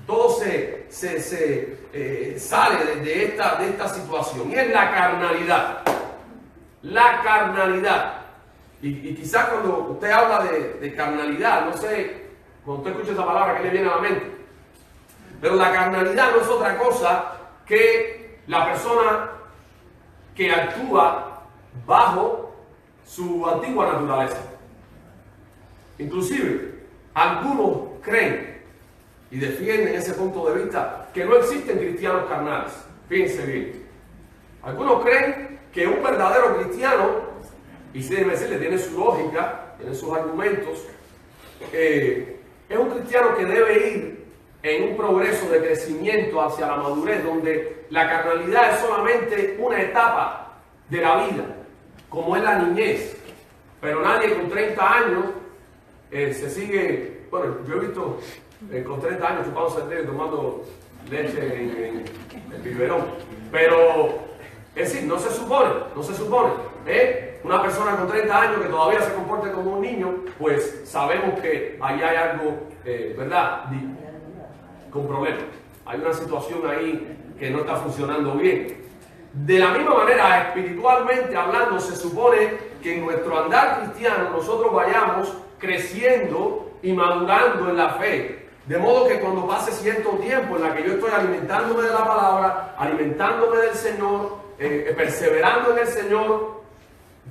todo se sale de esta situación, y es la carnalidad. La carnalidad. Y quizás cuando usted habla de carnalidad, no sé, cuando usted escucha esa palabra, ¿qué le viene a la mente? Pero la carnalidad no es otra cosa que la persona que actúa bajo su antigua naturaleza. Inclusive, algunos creen y defienden ese punto de vista que no existen cristianos carnales. Fíjense bien. Algunos creen que un verdadero cristiano, y si debe decirle, tiene su lógica, tiene sus argumentos, es un cristiano que debe ir en un progreso de crecimiento hacia la madurez, donde la carnalidad es solamente una etapa de la vida, como es la niñez. Pero nadie con 30 años se sigue, bueno, yo he visto con 30 años chupándose el dedo y tomando leche en el biberón, pero es decir, no se supone, una persona con 30 años que todavía se comporte como un niño, pues sabemos que ahí hay algo, ¿verdad?, con problemas. Hay una situación ahí que no está funcionando bien. De la misma manera, espiritualmente hablando, se supone que en nuestro andar cristiano nosotros vayamos creciendo y madurando en la fe. De modo que cuando pase cierto tiempo en la que yo estoy alimentándome de la palabra, alimentándome del Señor, perseverando en el Señor,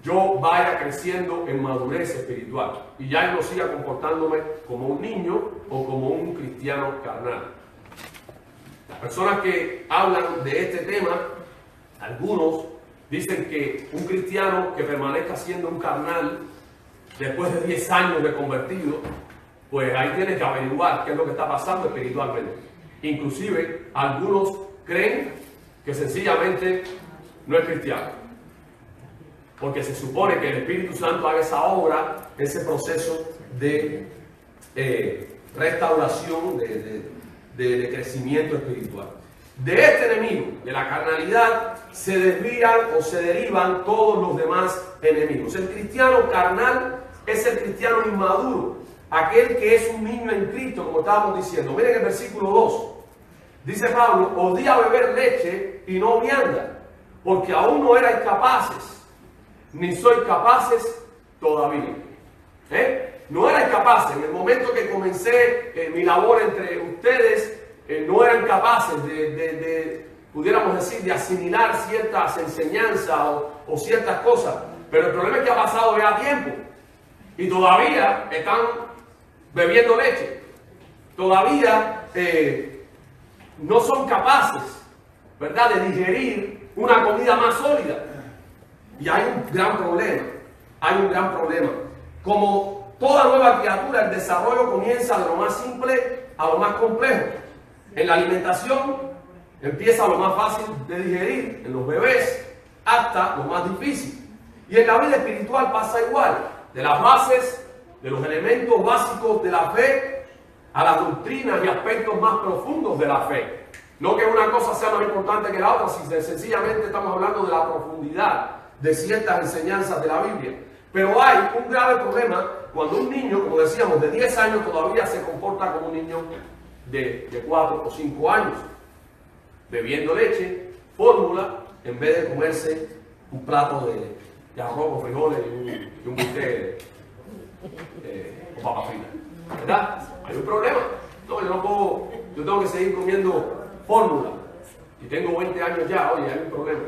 yo vaya creciendo en madurez espiritual y ya no siga comportándome como un niño o como un cristiano carnal. Las personas que hablan de este tema, algunos dicen que un cristiano que permanezca siendo un carnal después de 10 años de convertido, pues ahí tiene que averiguar qué es lo que está pasando espiritualmente. Inclusive algunos creen que sencillamente no es cristiano, porque se supone que el Espíritu Santo haga esa obra, ese proceso de restauración, de crecimiento espiritual. De este enemigo, de la carnalidad, se desvían o se derivan todos los demás enemigos. El cristiano carnal es el cristiano inmaduro, aquel que es un niño en Cristo, como estábamos diciendo. Miren el versículo 2. Dice Pablo: os di a beber leche y no vianda, porque aún no erais capaces, ni sois capaces todavía. No erais capaces. En el momento que comencé mi labor entre ustedes, no eran capaces pudiéramos decir, de asimilar ciertas enseñanzas o ciertas cosas. Pero el problema es que ha pasado ya tiempo y todavía están bebiendo leche. Todavía no son capaces, ¿verdad?, de digerir una comida más sólida. Y hay un gran problema. Hay un gran problema. Como toda nueva criatura, el desarrollo comienza de lo más simple a lo más complejo. En la alimentación empieza lo más fácil de digerir, en los bebés, hasta lo más difícil. Y en la vida espiritual pasa igual. De las bases, de los elementos básicos de la fe, a las doctrinas y aspectos más profundos de la fe. No que una cosa sea más importante que la otra, sino sencillamente estamos hablando de la profundidad de ciertas enseñanzas de la Biblia. Pero hay un grave problema cuando un niño, como decíamos, de 10 años todavía se comporta como un niño de 4 o 5 años, bebiendo leche, fórmula, en vez de comerse un plato de arroz con frijoles y un bistec con papas fritas. ¿Verdad? Hay un problema. No, yo no puedo, yo tengo que seguir comiendo fórmula. Y tengo 20 años ya, oye, hay un problema.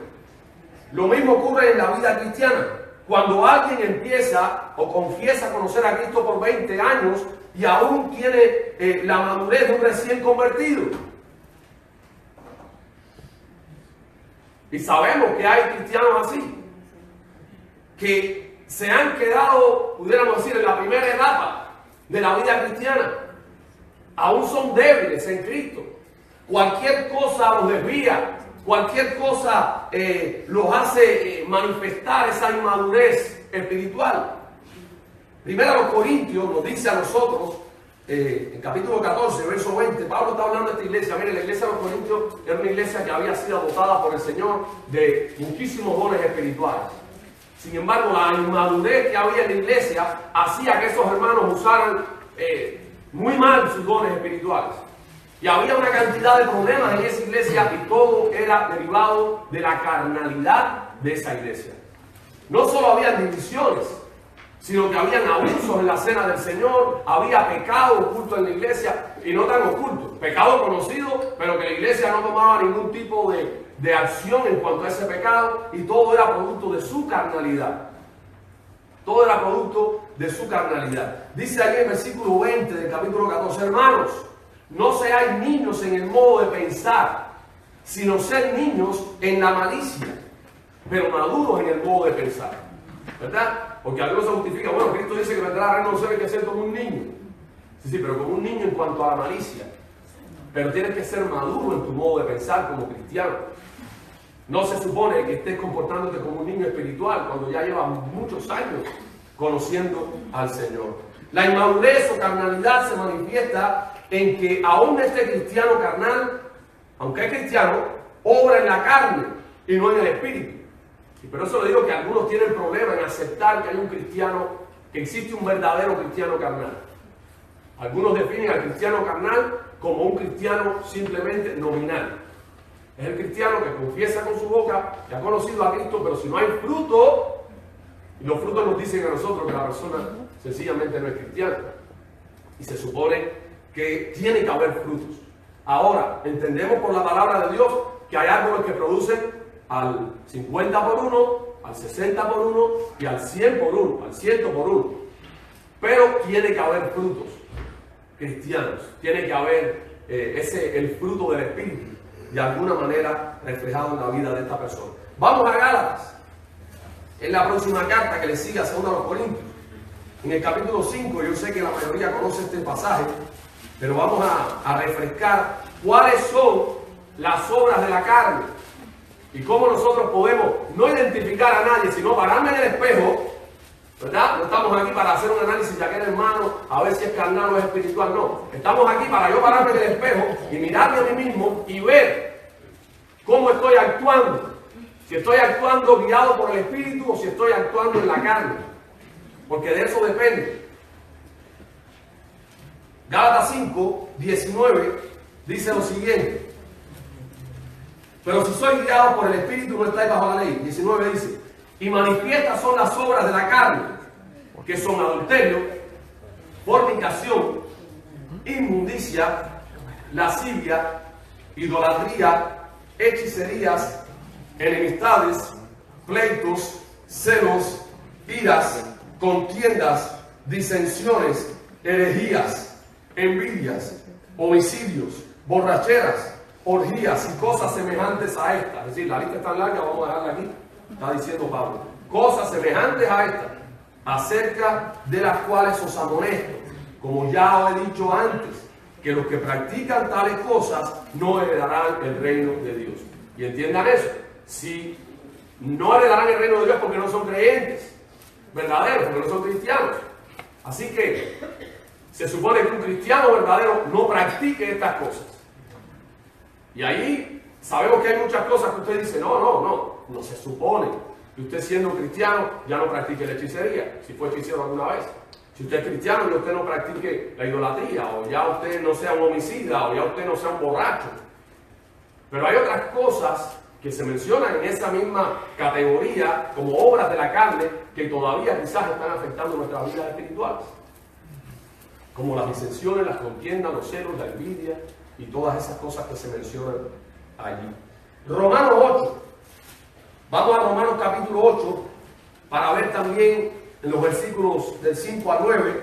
Lo mismo ocurre en la vida cristiana. Cuando alguien empieza o confiesa conocer a Cristo por 20 años y aún tiene la madurez de un recién convertido. Y sabemos que hay cristianos así, que se han quedado, pudiéramos decir, en la primera etapa de la vida cristiana. Aún son débiles en Cristo. Cualquier cosa los desvía, cualquier cosa los hace manifestar esa inmadurez espiritual. Primero a los Corintios nos dice a nosotros, en capítulo 14, verso 20, Pablo está hablando de esta iglesia. Mire, la iglesia de los Corintios era una iglesia que había sido dotada por el Señor de muchísimos dones espirituales. Sin embargo, la inmadurez que había en la iglesia hacía que esos hermanos usaran muy mal sus dones espirituales. Y había una cantidad de problemas en esa iglesia y todo era derivado de la carnalidad de esa iglesia. No solo había divisiones, sino que habían abusos en la cena del Señor, había pecado oculto en la iglesia, y no tan oculto, pecado conocido, pero que la iglesia no tomaba ningún tipo de acción en cuanto a ese pecado, y todo era producto de su carnalidad. Todo era producto de su carnalidad. Dice ahí en el versículo 20 del capítulo 14, hermanos, no seáis niños en el modo de pensar, sino sed niños en la malicia, pero maduros en el modo de pensar. ¿Verdad? Porque algunos se justifican, bueno, Cristo dice que vendrá al reino de los cielos, hay que ser como un niño. Sí, pero como un niño en cuanto a la malicia. Pero tienes que ser maduro en tu modo de pensar como cristiano. No se supone que estés comportándote como un niño espiritual cuando ya llevas muchos años conociendo al Señor. La inmadurez o carnalidad se manifiesta en que aún este cristiano carnal, aunque es cristiano, obra en la carne y no en el espíritu. Y por eso le digo que algunos tienen problemas en aceptar que hay un cristiano, que existe un verdadero cristiano carnal. Algunos definen al cristiano carnal como un cristiano simplemente nominal. Es el cristiano que confiesa con su boca que ha conocido a Cristo, pero si no hay fruto, y los frutos nos dicen a nosotros que la persona sencillamente no es cristiana. Y se supone que tiene que haber frutos. Ahora, entendemos por la palabra de Dios que hay árboles que producen al 50 por 1, al 60 por 1 y al 100 por 1, al 100 por 1. Pero tiene que haber frutos cristianos, tiene que haber el fruto del Espíritu de alguna manera reflejado en la vida de esta persona. Vamos a Gálatas, en la próxima carta que le sigue a 2 Corintios, en el capítulo 5. Yo sé que la mayoría conoce este pasaje, pero vamos a refrescar cuáles son las obras de la carne y cómo nosotros podemos no identificar a nadie, sino pararme en el espejo, ¿verdad? No estamos aquí para hacer un análisis de aquel hermano, a ver si es carnal o es espiritual, no. Estamos aquí para yo pararme en el espejo y mirarme a mí mismo y ver cómo estoy actuando. Si estoy actuando guiado por el Espíritu o si estoy actuando en la carne. Porque de eso depende. Gálatas 5, 19 dice lo siguiente. Pero si sois guiados por el Espíritu no estáis bajo la ley. 19 dice, y manifiestas son las obras de la carne, que son adulterio, fornicación, inmundicia, lascivia, idolatría, hechicerías, enemistades, pleitos, celos, iras, contiendas, disensiones, herejías, envidias, homicidios, borracheras, orgías y cosas semejantes a estas. Es decir, la lista es tan larga, vamos a dejarla aquí. Está diciendo Pablo. Cosas semejantes a estas, acerca de las cuales os amonesto, como ya os he dicho antes, que los que practican tales cosas no heredarán el reino de Dios. Y entiendan eso, si no heredarán el reino de Dios porque no son creyentes verdaderos, porque no son cristianos. Así que se supone que un cristiano verdadero no practique estas cosas. Y ahí sabemos que hay muchas cosas que usted dice, no se supone que usted siendo cristiano ya no practique la hechicería, si fue hechicero alguna vez. Si usted es cristiano y usted no practique la idolatría, o ya usted no sea un homicida, o ya usted no sea un borracho. Pero hay otras cosas que se mencionan en esa misma categoría como obras de la carne que todavía quizás están afectando nuestras vidas espirituales. Como las disensiones, las contiendas, los celos, la envidia y todas esas cosas que se mencionan allí. Romanos 8. Vamos a Romanos capítulo 8 para ver también en los versículos del 5 al 9,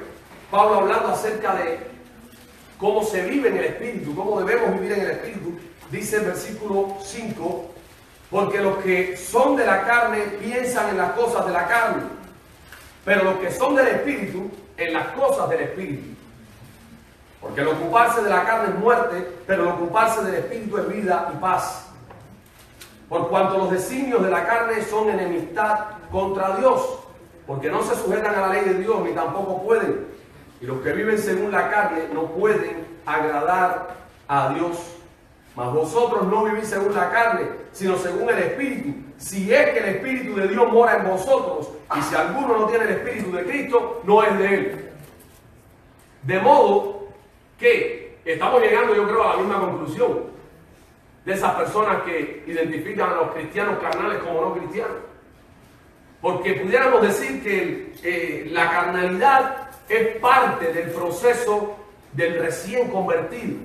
Pablo hablando acerca de cómo se vive en el Espíritu, cómo debemos vivir en el Espíritu. Dice el versículo 5, porque los que son de la carne piensan en las cosas de la carne, pero los que son del Espíritu, en las cosas del Espíritu. Porque el ocuparse de la carne es muerte, pero el ocuparse del Espíritu es vida y paz. Por cuanto los designios de la carne son enemistad contra Dios, porque no se sujetan a la ley de Dios ni tampoco pueden. Y los que viven según la carne no pueden agradar a Dios. Mas vosotros no vivís según la carne, sino según el Espíritu. Si es que el Espíritu de Dios mora en vosotros, y si alguno no tiene el Espíritu de Cristo, no es de Él. De modo que estamos llegando, yo creo, a la misma conclusión de esas personas que identifican a los cristianos carnales como no cristianos. Porque pudiéramos decir que la carnalidad es parte del proceso del recién convertido,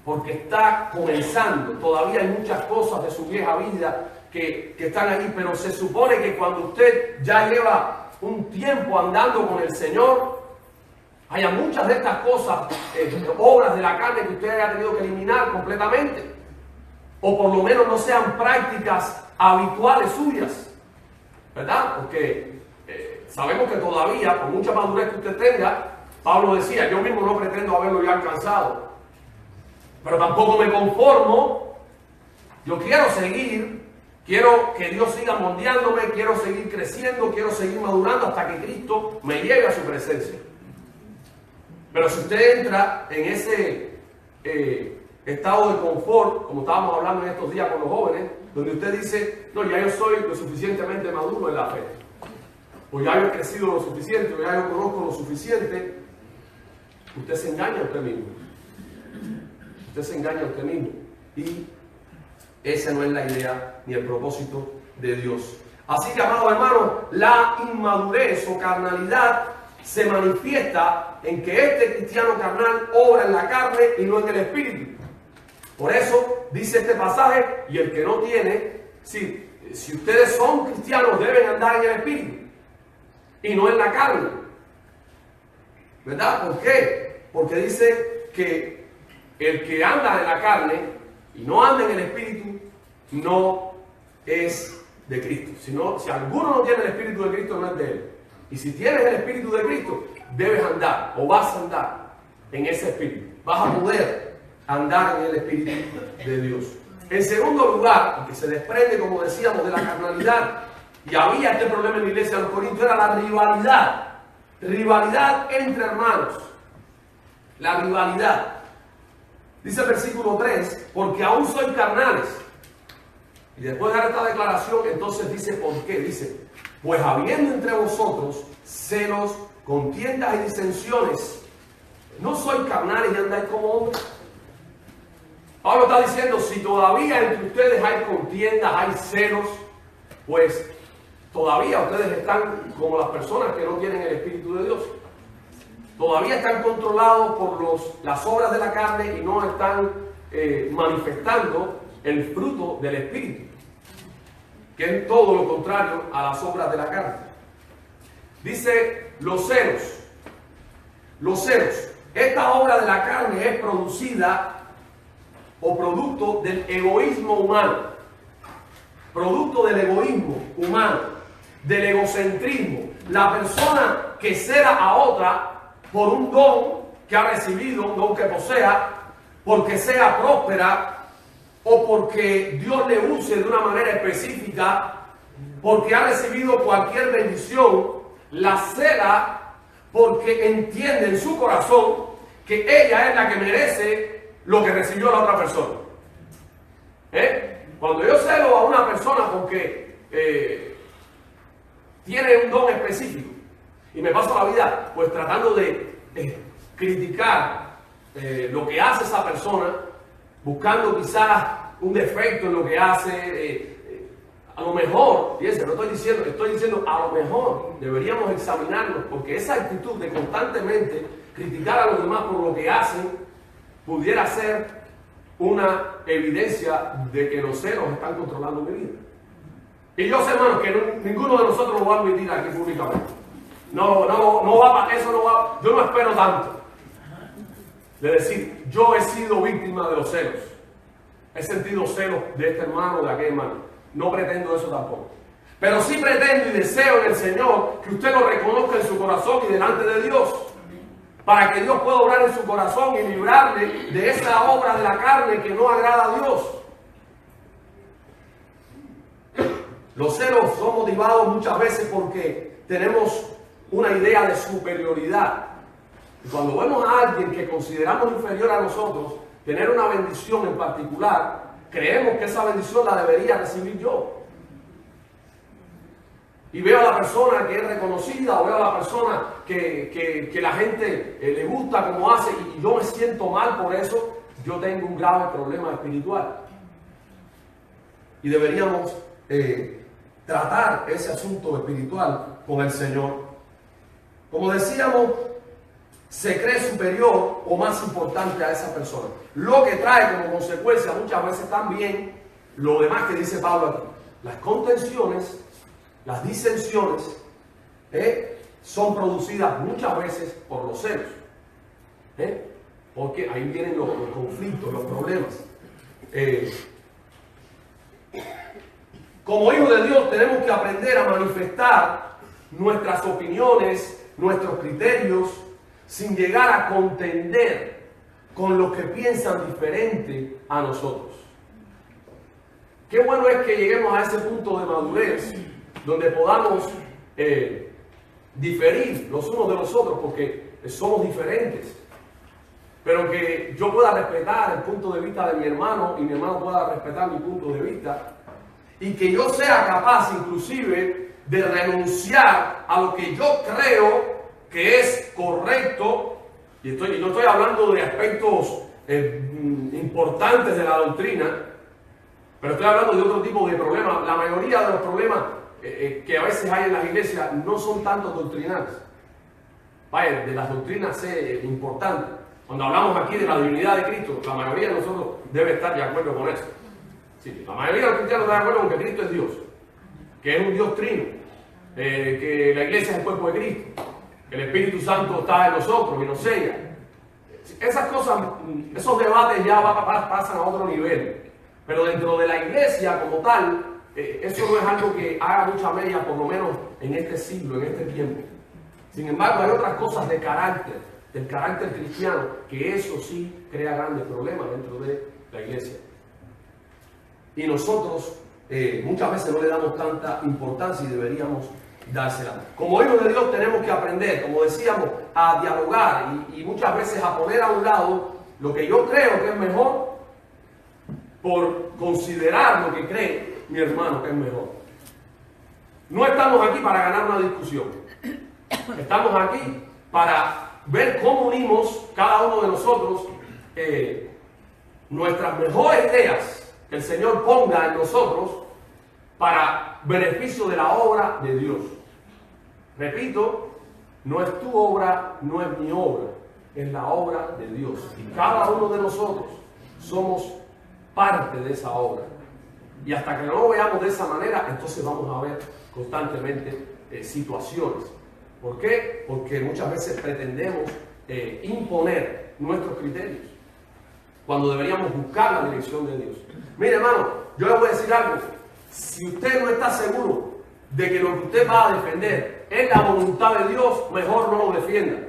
porque está comenzando. Todavía hay muchas cosas de su vieja vida que están ahí, pero se supone que cuando usted ya lleva un tiempo andando con el Señor, haya muchas de estas cosas, obras de la carne que usted haya tenido que eliminar completamente, o por lo menos no sean prácticas habituales suyas. ¿Verdad? Porque sabemos que todavía, por mucha madurez que usted tenga, Pablo decía, yo mismo no pretendo haberlo ya alcanzado, pero tampoco me conformo, yo quiero seguir, quiero que Dios siga moldeándome, quiero seguir creciendo, quiero seguir madurando hasta que Cristo me lleve a su presencia. Pero si usted entra en ese estado de confort, como estábamos hablando en estos días con los jóvenes, donde usted dice, no, ya yo soy lo suficientemente maduro en la fe, o ya yo he crecido lo suficiente, o ya yo conozco lo suficiente, usted se engaña a usted mismo. Usted se engaña a usted mismo. Y esa no es la idea ni el propósito de Dios. Así que, amados hermanos, la inmadurez o carnalidad se manifiesta en que este cristiano carnal obra en la carne y no en el Espíritu. Por eso dice este pasaje, y el que no tiene, si ustedes son cristianos deben andar en el Espíritu y no en la carne. ¿Verdad? ¿Por qué? Porque dice que el que anda en la carne y no anda en el Espíritu no es de Cristo. Si alguno no tiene el Espíritu de Cristo, no es de él. Y si tienes el Espíritu de Cristo, debes andar o vas a andar en ese Espíritu. Vas a poder andar en el Espíritu de Dios. En segundo lugar, que se desprende, como decíamos, de la carnalidad, y había este problema en la iglesia de los Corintios, era la rivalidad. Rivalidad entre hermanos. La rivalidad. Dice el versículo 3, porque aún sois carnales. Y después de dar esta declaración, entonces dice, ¿por qué? Dice, pues habiendo entre vosotros celos, contiendas y disensiones, ¿no sois carnales y andáis como hombres? Pablo está diciendo, si todavía entre ustedes hay contiendas, hay celos, pues todavía ustedes están como las personas que no tienen el Espíritu de Dios. Todavía están controlados por las obras de la carne y no están manifestando el fruto del Espíritu, que es todo lo contrario a las obras de la carne. Dice los celos. Los celos. Esta obra de la carne es producida o producto del egoísmo humano. Producto del egoísmo humano, del egocentrismo. La persona que cela a otra por un don que ha recibido, un don que posea, porque sea próspera o porque Dios le use de una manera específica, porque ha recibido cualquier bendición, la cela porque entiende en su corazón que ella es la que merece lo que recibió la otra persona. Cuando yo celo a una persona porque tiene un don específico y me paso la vida pues tratando de criticar lo que hace esa persona, buscando quizás un defecto en lo que hace, a lo mejor, fíjense, no estoy diciendo a lo mejor deberíamos examinarnos, porque esa actitud de constantemente criticar a los demás por lo que hacen pudiera ser una evidencia de que los celos están controlando mi vida. Y yo sé, hermanos, que ninguno de nosotros lo va a admitir aquí públicamente. No va para eso, no va. Yo no espero tanto de decir, yo he sido víctima de los celos. He sentido celos de este hermano, de aquel hermano. No pretendo eso tampoco. Pero sí pretendo y deseo en el Señor que usted lo reconozca en su corazón y delante de Dios. Para que Dios pueda obrar en su corazón y librarle de esa obra de la carne que no agrada a Dios. Los celos son motivados muchas veces porque tenemos una idea de superioridad. Y cuando vemos a alguien que consideramos inferior a nosotros, tener una bendición en particular, creemos que esa bendición la debería recibir yo. Y veo a la persona que es reconocida, o veo a la persona que la gente le gusta como hace, y yo me siento mal por eso, yo tengo un grave problema espiritual. Y deberíamos tratar ese asunto espiritual con el Señor. Como decíamos, se cree superior o más importante a esa persona. Lo que trae como consecuencia muchas veces también lo demás que dice Pablo aquí. Las contenciones, las disensiones, son producidas muchas veces por los celos. Porque ahí vienen los conflictos, los problemas. Como hijos de Dios tenemos que aprender a manifestar nuestras opiniones, nuestros criterios, sin llegar a contender con los que piensan diferente a nosotros. Qué bueno es que lleguemos a ese punto de madurez donde podamos diferir los unos de los otros, porque somos diferentes, pero que yo pueda respetar el punto de vista de mi hermano y mi hermano pueda respetar mi punto de vista, y que yo sea capaz inclusive de renunciar a lo que yo creo que es correcto, y no estoy hablando de aspectos importantes de la doctrina, pero estoy hablando de otro tipo de problemas. La mayoría de los problemas que a veces hay en las iglesias no son tanto doctrinales. Vaya, de las doctrinas importantes. Cuando hablamos aquí de la divinidad de Cristo, la mayoría de nosotros debe estar de acuerdo con eso. Sí, la mayoría de los cristianos están de acuerdo con que Cristo es Dios, que es un Dios trino, que la iglesia es el cuerpo de Cristo, que el Espíritu Santo está en nosotros y nos sella. Esas cosas, esos debates ya pasan a otro nivel. Pero dentro de la iglesia como tal, eso no es algo que haga mucha media, por lo menos en este siglo, en este tiempo. Sin embargo, hay otras cosas de carácter, del carácter cristiano, que eso sí crea grandes problemas dentro de la iglesia. Y nosotros muchas veces no le damos tanta importancia y deberíamos dársela. Como hijos de Dios tenemos que aprender, como decíamos, a dialogar y muchas veces a poner a un lado lo que yo creo que es mejor por considerar lo que cree mi hermano que es mejor. No estamos aquí para ganar una discusión. Estamos aquí para ver cómo unimos cada uno de nosotros nuestras mejores ideas que el Señor ponga en nosotros para beneficio de la obra de Dios. Repito, no es tu obra, no es mi obra, es la obra de Dios. Y cada uno de nosotros somos parte de esa obra. Y hasta que no lo veamos de esa manera, entonces vamos a ver constantemente situaciones ¿Por qué? Porque muchas veces pretendemos imponer nuestros criterios, cuando deberíamos buscar la dirección de Dios. Mire, hermano, yo le voy a decir algo. Si usted no está seguro de que lo que usted va a defender es la voluntad de Dios, mejor no lo defienda.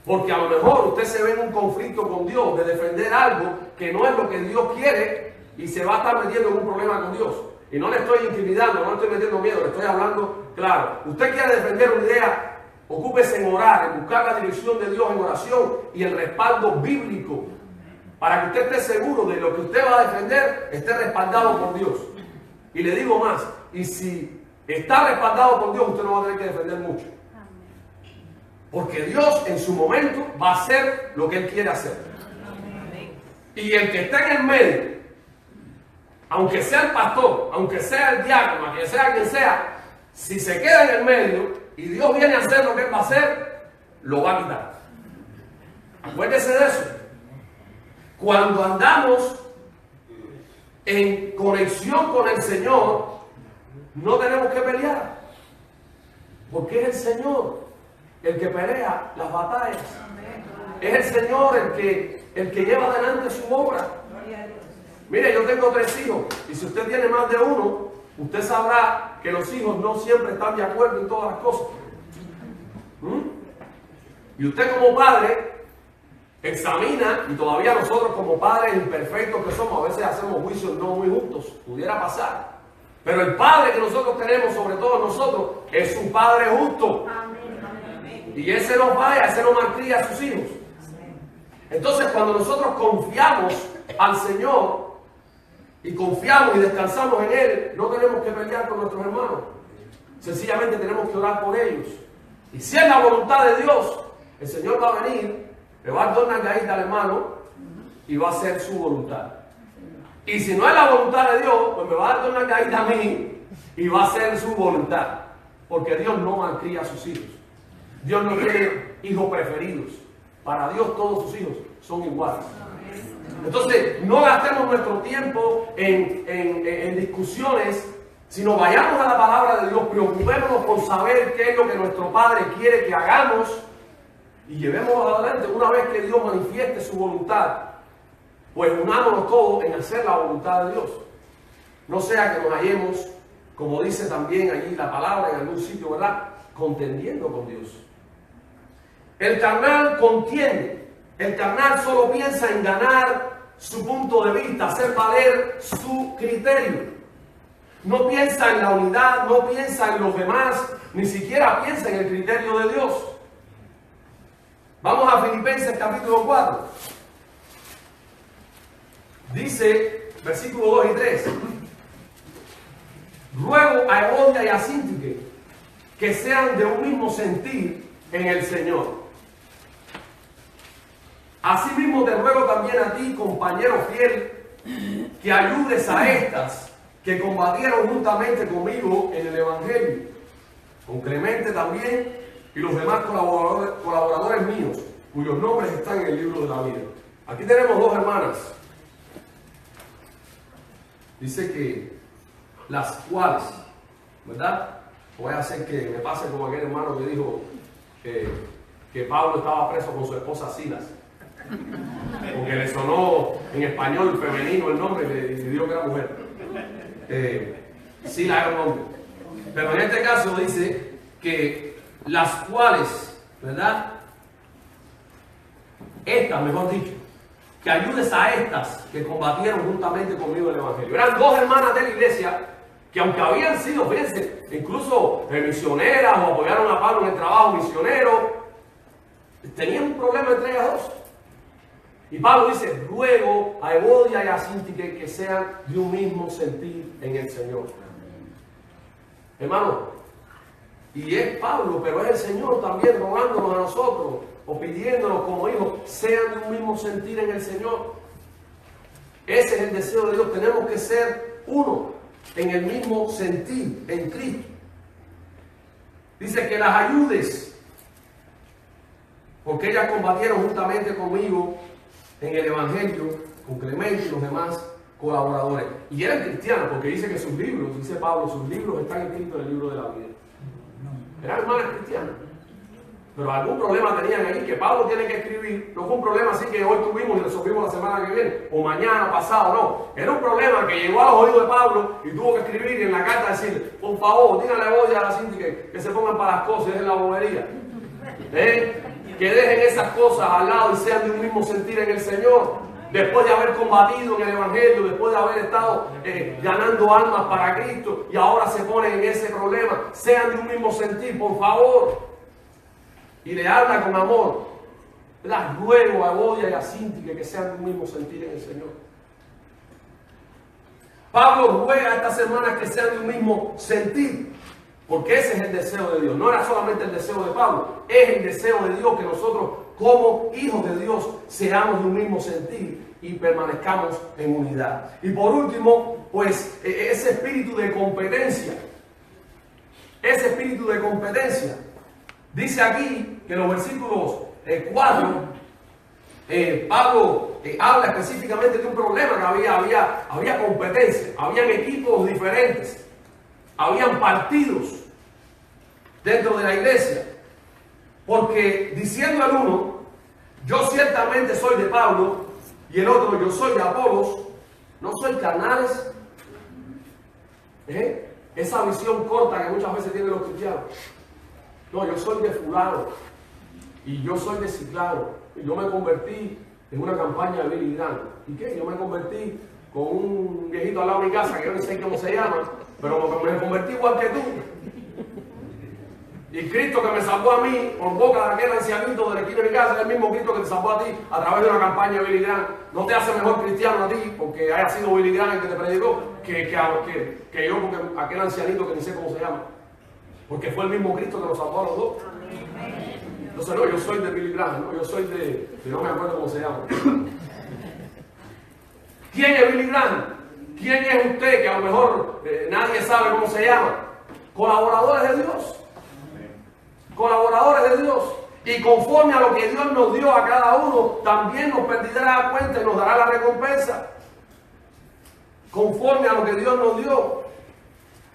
Porque a lo mejor usted se ve en un conflicto con Dios de defender algo que no es lo que Dios quiere y se va a estar metiendo en un problema con Dios. Y no le estoy intimidando, no le estoy metiendo miedo, le estoy hablando claro. Usted quiere defender una idea, ocúpese en orar, en buscar la dirección de Dios en oración y el respaldo bíblico, para que usted esté seguro de lo que usted va a defender esté respaldado por Dios. Y le digo más, y si está respaldado por Dios, usted no va a tener que defender mucho. Porque Dios en su momento va a hacer lo que Él quiere hacer. Y el que está en el medio, aunque sea el pastor, aunque sea el diácono, aunque sea quien sea, si se queda en el medio y Dios viene a hacer lo que Él va a hacer, lo va a quitar. Acuérdese de eso. Cuando andamos en conexión con el Señor, no tenemos que pelear, porque es el Señor el que pelea las batallas. Es el Señor el que lleva adelante su obra. Mire, yo tengo 3 hijos, y si usted tiene más de uno, usted sabrá que los hijos no siempre están de acuerdo en todas las cosas. Y usted como padre examina, y todavía nosotros como padres imperfectos que somos, a veces hacemos juicios no muy justos, pudiera pasar. Pero el Padre que nosotros tenemos sobre todos nosotros es un Padre justo. Y ese no falla, ese no malcría a sus hijos. Entonces cuando nosotros confiamos al Señor y confiamos y descansamos en Él, no tenemos que pelear con nuestros hermanos. Sencillamente tenemos que orar por ellos. Y si es la voluntad de Dios, el Señor va a venir, le va a dar una caída al hermano y va a hacer su voluntad. Y si no es la voluntad de Dios, pues me va a dar una caída a mí y va a ser su voluntad. Porque Dios no malcría a sus hijos. Dios no tiene hijos preferidos. Para Dios todos sus hijos son iguales. Entonces, no gastemos nuestro tiempo en discusiones, sino vayamos a la palabra de Dios, preocupémonos por saber qué es lo que nuestro Padre quiere que hagamos y llevémoslo adelante. Una vez que Dios manifieste su voluntad, pues unámonos todos en hacer la voluntad de Dios. No sea que nos hallemos, como dice también allí la palabra en algún sitio, ¿verdad?, contendiendo con Dios. El carnal contiende. El carnal solo piensa en ganar su punto de vista, hacer valer su criterio. No piensa en la unidad, no piensa en los demás, ni siquiera piensa en el criterio de Dios. Vamos a Filipenses capítulo 4. Dice, versículos 2 y 3. Ruego a Evodia y a Síntique que sean de un mismo sentir en el Señor. Asimismo te ruego también a ti, compañero fiel, que ayudes a estas que combatieron juntamente conmigo en el Evangelio, con Clemente también y los demás colaboradores míos, cuyos nombres están en el libro de la vida. Aquí tenemos 2 hermanas. Dice que las cuales, ¿verdad? Voy a hacer que me pase como aquel hermano que dijo que Pablo estaba preso con su esposa Silas. Porque le sonó en español femenino el nombre y dijo que era mujer. Silas era un hombre. Pero en este caso dice que las cuales, ¿verdad? Estas, mejor dicho, que ayudes a estas que combatieron juntamente conmigo en el Evangelio. Eran 2 hermanas de la iglesia que, aunque habían sido, fíjense, incluso misioneras o apoyaron a Pablo en el trabajo misionero, tenían un problema entre ellas 2. Y Pablo dice, ruego a Evodia y a Síntique que sean de un mismo sentir en el Señor. Hermano, y es Pablo, pero es el Señor también rogándonos a nosotros o pidiéndonos como hijos, sean de un mismo sentir en el Señor. Ese es el deseo de Dios. Tenemos que ser uno en el mismo sentir en Cristo. Dice que las ayudes, porque ellas combatieron juntamente conmigo en el Evangelio, con Clemente y los demás colaboradores. Y eran cristianos, porque dice que sus libros, dice Pablo, sus libros están escritos en el libro de la vida. eran hermanas cristianas. Pero algún problema tenían ahí que Pablo tiene que escribir. No fue un problema así que hoy tuvimos y resolvimos la semana que viene, o mañana, pasado, no. Era un problema que llegó a los oídos de Pablo y tuvo que escribir en la carta decirle, por favor, díganle a vos y a la Cinti que se pongan para las cosas y dejen la bobería. Que dejen esas cosas al lado y sean de un mismo sentir en el Señor. Después de haber combatido en el Evangelio, después de haber estado ganando almas para Cristo y ahora se ponen en ese problema, sean de un mismo sentir, por favor. Y le habla con amor. Las ruego a Evodia y a Cinti que sean de un mismo sentir en el Señor. Pablo ruega a estas hermanas que sean de un mismo sentir, porque ese es el deseo de Dios. No era solamente el deseo de Pablo, es el deseo de Dios que nosotros como hijos de Dios seamos de un mismo sentir y permanezcamos en unidad. Y por último, pues ese espíritu de competencia. Ese espíritu de competencia. Dice aquí que en los versículos 4, Pablo habla específicamente de un problema que había competencia, habían equipos diferentes, habían partidos dentro de la iglesia. Porque diciendo el uno, yo ciertamente soy de Pablo, y el otro, yo soy de Apolos, no soy carnales. Esa visión corta que muchas veces tienen los cristianos. No, yo soy de fulano y yo soy de ciclano. Y yo me convertí en una campaña de Billy Graham. ¿Y qué? Yo me convertí con un viejito al lado de mi casa, que yo no sé cómo se llama, pero me convertí igual que tú. Y Cristo que me salvó a mí por boca de aquel ancianito de la esquina de mi casa es el mismo Cristo que te salvó a ti a través de una campaña de Billy Graham. No te hace mejor cristiano a ti porque haya sido Billy Graham el que te predicó que yo, porque aquel ancianito que ni sé cómo se llama. Porque fue el mismo Cristo que nos salvó a los dos. Entonces no, yo soy de Billy Graham, no, yo soy de no me acuerdo cómo se llama. ¿Quién es Billy Graham? ¿Quién es usted que a lo mejor nadie sabe cómo se llama? Colaboradores de Dios. Colaboradores de Dios. Y conforme a lo que Dios nos dio a cada uno, también nos perderá la cuenta y nos dará la recompensa. Conforme a lo que Dios nos dio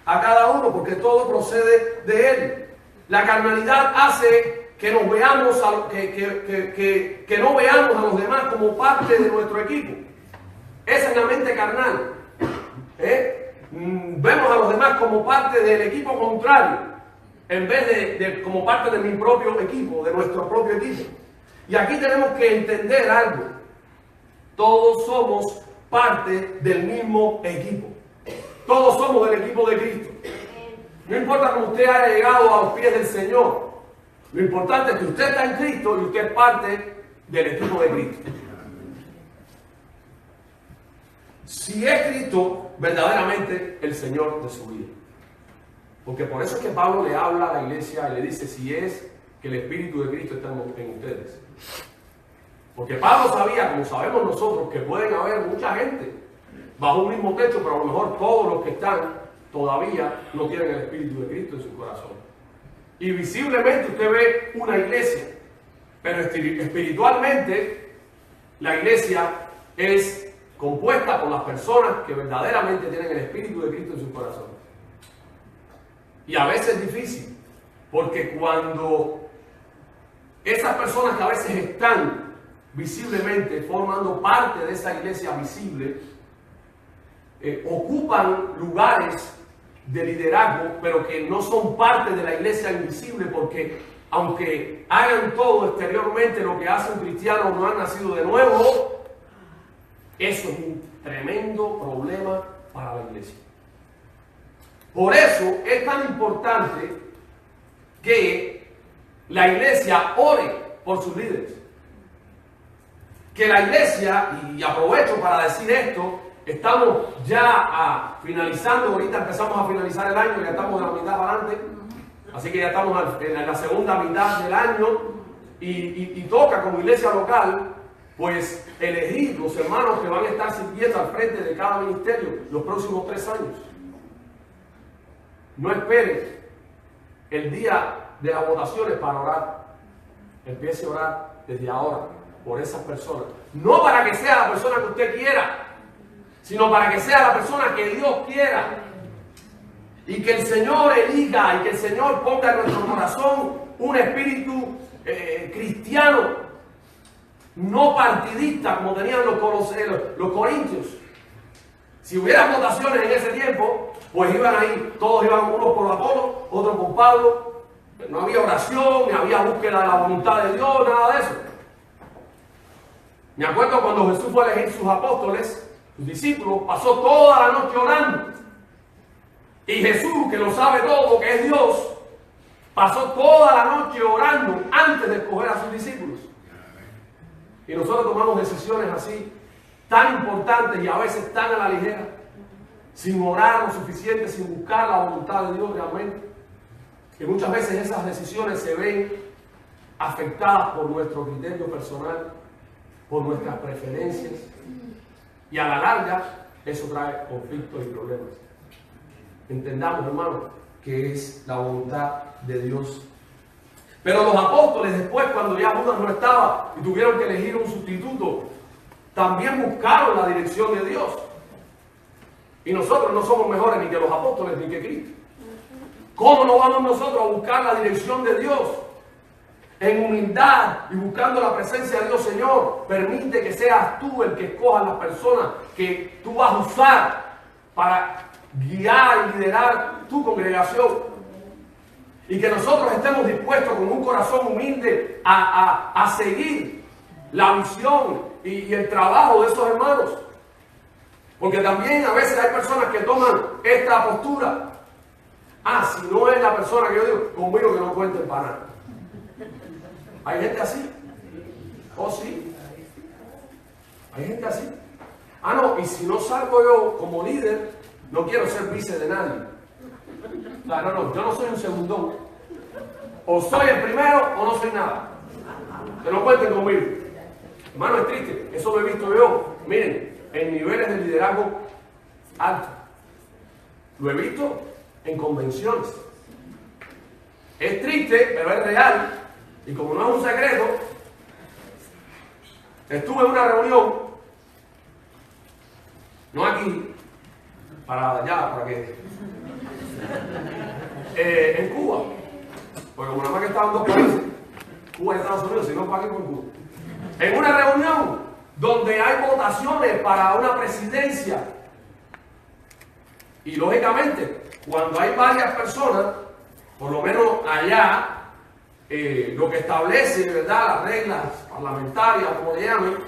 a cada uno, porque todo procede de Él. La carnalidad hace que nos veamos que no veamos a los demás como parte de nuestro equipo. Esa es la mente carnal. Vemos a los demás como parte del equipo contrario, en vez de como parte de mi propio equipo, de nuestro propio equipo. Y aquí tenemos que entender algo. Todos somos parte del mismo equipo. Todos somos del equipo de Cristo. No importa cómo usted haya llegado a los pies del Señor. Lo importante es que usted está en Cristo y usted es parte del equipo de Cristo. Si es Cristo verdaderamente el Señor de su vida. Porque por eso es que Pablo le habla a la iglesia y le dice si es que el Espíritu de Cristo está en ustedes. Porque Pablo sabía, como sabemos nosotros, que pueden haber mucha gente bajo un mismo techo, pero a lo mejor todos los que están todavía no tienen el Espíritu de Cristo en su corazón. Y visiblemente usted ve una iglesia, pero espiritualmente la iglesia es compuesta por las personas que verdaderamente tienen el Espíritu de Cristo en su corazón. Y a veces es difícil, porque cuando esas personas que a veces están visiblemente formando parte de esa iglesia visible, ocupan lugares de liderazgo, pero que no son parte de la iglesia invisible, porque aunque hagan todo exteriormente lo que hace un cristiano no han nacido de nuevo, eso es un tremendo problema para la iglesia. Por eso es tan importante que la iglesia ore por sus líderes. Que la iglesia, y aprovecho para decir esto, estamos ya finalizando, ahorita empezamos a finalizar el año, ya estamos de la mitad para adelante, así que ya estamos en la segunda mitad del año y toca como iglesia local, pues elegir los hermanos que van a estar sirviendo al frente de cada ministerio los próximos 3 años. No espere el día de las votaciones para orar. Empiece a orar desde ahora por esas personas. No para que sea la persona que usted quiera, sino para que sea la persona que Dios quiera. Y que el Señor elija y que el Señor ponga en nuestro corazón un espíritu cristiano, no partidista como tenían los corintios. Si hubiera votaciones en ese tiempo, pues iban ahí, todos iban unos por Apolo, otros por Pablo. No había oración, ni había búsqueda de la voluntad de Dios, nada de eso. Me acuerdo cuando Jesús fue a elegir sus apóstoles, sus discípulos, pasó toda la noche orando. Y Jesús, que lo sabe todo, que es Dios, pasó toda la noche orando antes de escoger a sus discípulos. Y nosotros tomamos decisiones así, tan importantes y a veces tan a la ligera, sin orar lo suficiente, sin buscar la voluntad de Dios realmente. Y muchas veces esas decisiones se ven afectadas por nuestro criterio personal, por nuestras preferencias, y a la larga eso trae conflictos y problemas. Entendamos, hermanos, que es la voluntad de Dios. Pero los apóstoles después, cuando ya Judas no estaba y tuvieron que elegir un sustituto, también buscaron la dirección de Dios. Y nosotros no somos mejores ni que los apóstoles ni que Cristo. ¿Cómo no vamos nosotros a buscar la dirección de Dios? En humildad y buscando la presencia de Dios. Señor, permite que seas tú el que escoja las personas que tú vas a usar para guiar y liderar tu congregación. Y que nosotros estemos dispuestos con un corazón humilde a seguir la visión y el trabajo de esos hermanos. Porque también a veces hay personas que toman esta postura. Si no es la persona que yo digo, conmigo que no cuenten para nada. Hay gente así. Oh, sí. Hay gente así. No, y si no salgo yo como líder, no quiero ser vice de nadie. No, yo no soy un segundón. O soy el primero o no soy nada. Que no cuenten conmigo. Hermano, es triste. Eso lo he visto yo. Miren, en niveles de liderazgo alto. Lo he visto en convenciones. Es triste, pero es real. Y como no es un secreto, estuve en una reunión, no aquí, para allá, para que en Cuba, porque como nada más que estaban dos países, Cuba y Estados Unidos, si no para aquí por Cuba, en una reunión donde hay votaciones para una presidencia. Y lógicamente, cuando hay varias personas, por lo menos allá, lo que establece, ¿verdad?, las reglas parlamentarias, como le llamen,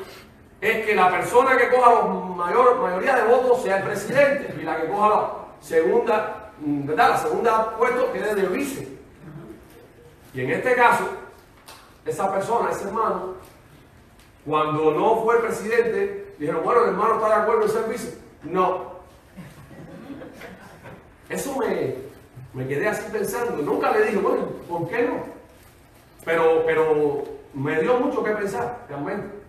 es que la persona que coja la mayoría de votos sea el presidente, y la que coja la segunda, ¿verdad?, la segunda puesto quede de vice. Y en este caso, esa persona, ese hermano, cuando no fue el presidente, dijeron, bueno, el hermano está de acuerdo en ser vice. No. Eso me quedé así pensando. Nunca le dije, bueno, ¿por qué no? Pero me dio mucho que pensar, realmente.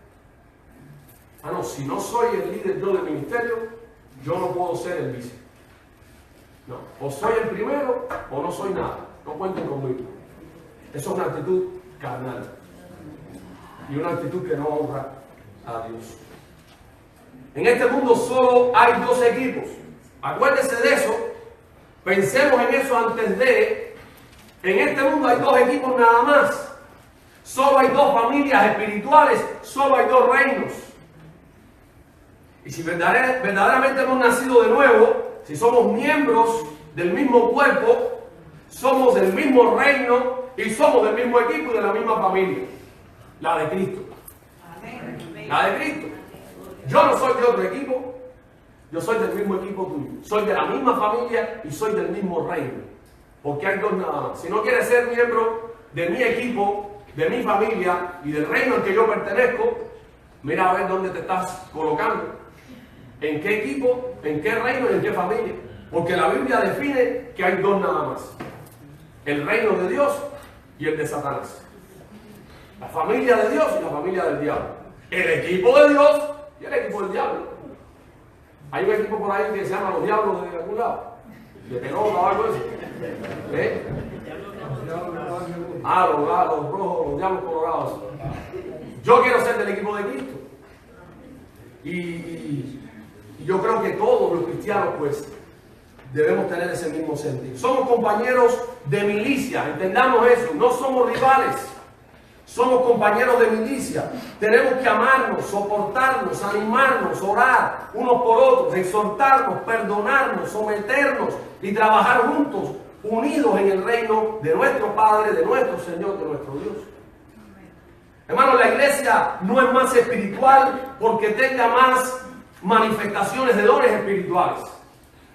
Si no soy el líder yo del ministerio, yo no puedo ser el vice. No, o soy el primero o no soy nada. No cuenten conmigo. Eso es una actitud carnal. Y una actitud que no honra a Dios. En este mundo solo hay dos equipos. Acuérdense de eso. Pensemos en eso antes de. En este mundo hay dos equipos nada más. Solo hay dos familias espirituales. Solo hay dos reinos. Y si verdaderamente hemos nacido de nuevo, si somos miembros del mismo cuerpo, somos del mismo reino y somos del mismo equipo y de la misma familia. La de Cristo. La de Cristo. Yo no soy de otro equipo, yo soy del mismo equipo tuyo. Soy de la misma familia y soy del mismo reino. Porque hay dos nada más. Si no quieres ser miembro de mi equipo, de mi familia y del reino al que yo pertenezco, mira a ver dónde te estás colocando. ¿En qué equipo, en qué reino y en qué familia? Porque la Biblia define que hay dos nada más. El reino de Dios y el de Satanás. La familia de Dios y la familia del diablo. El equipo de Dios y el equipo del diablo. Hay un equipo por ahí que se llama los diablos de algún lado. De pelota o algo así. Los rojos, los diablos colorados. Yo quiero ser del equipo de Cristo. Y yo creo que todos los cristianos, pues, debemos tener ese mismo sentir. Somos compañeros de milicia, entendamos eso, no somos rivales. Somos compañeros de milicia. Tenemos que amarnos, soportarnos, animarnos, orar unos por otros, exhortarnos, perdonarnos, someternos y trabajar juntos, unidos en el reino de nuestro Padre, de nuestro Señor, de nuestro Dios. Hermanos, la iglesia no es más espiritual porque tenga más manifestaciones de dones espirituales.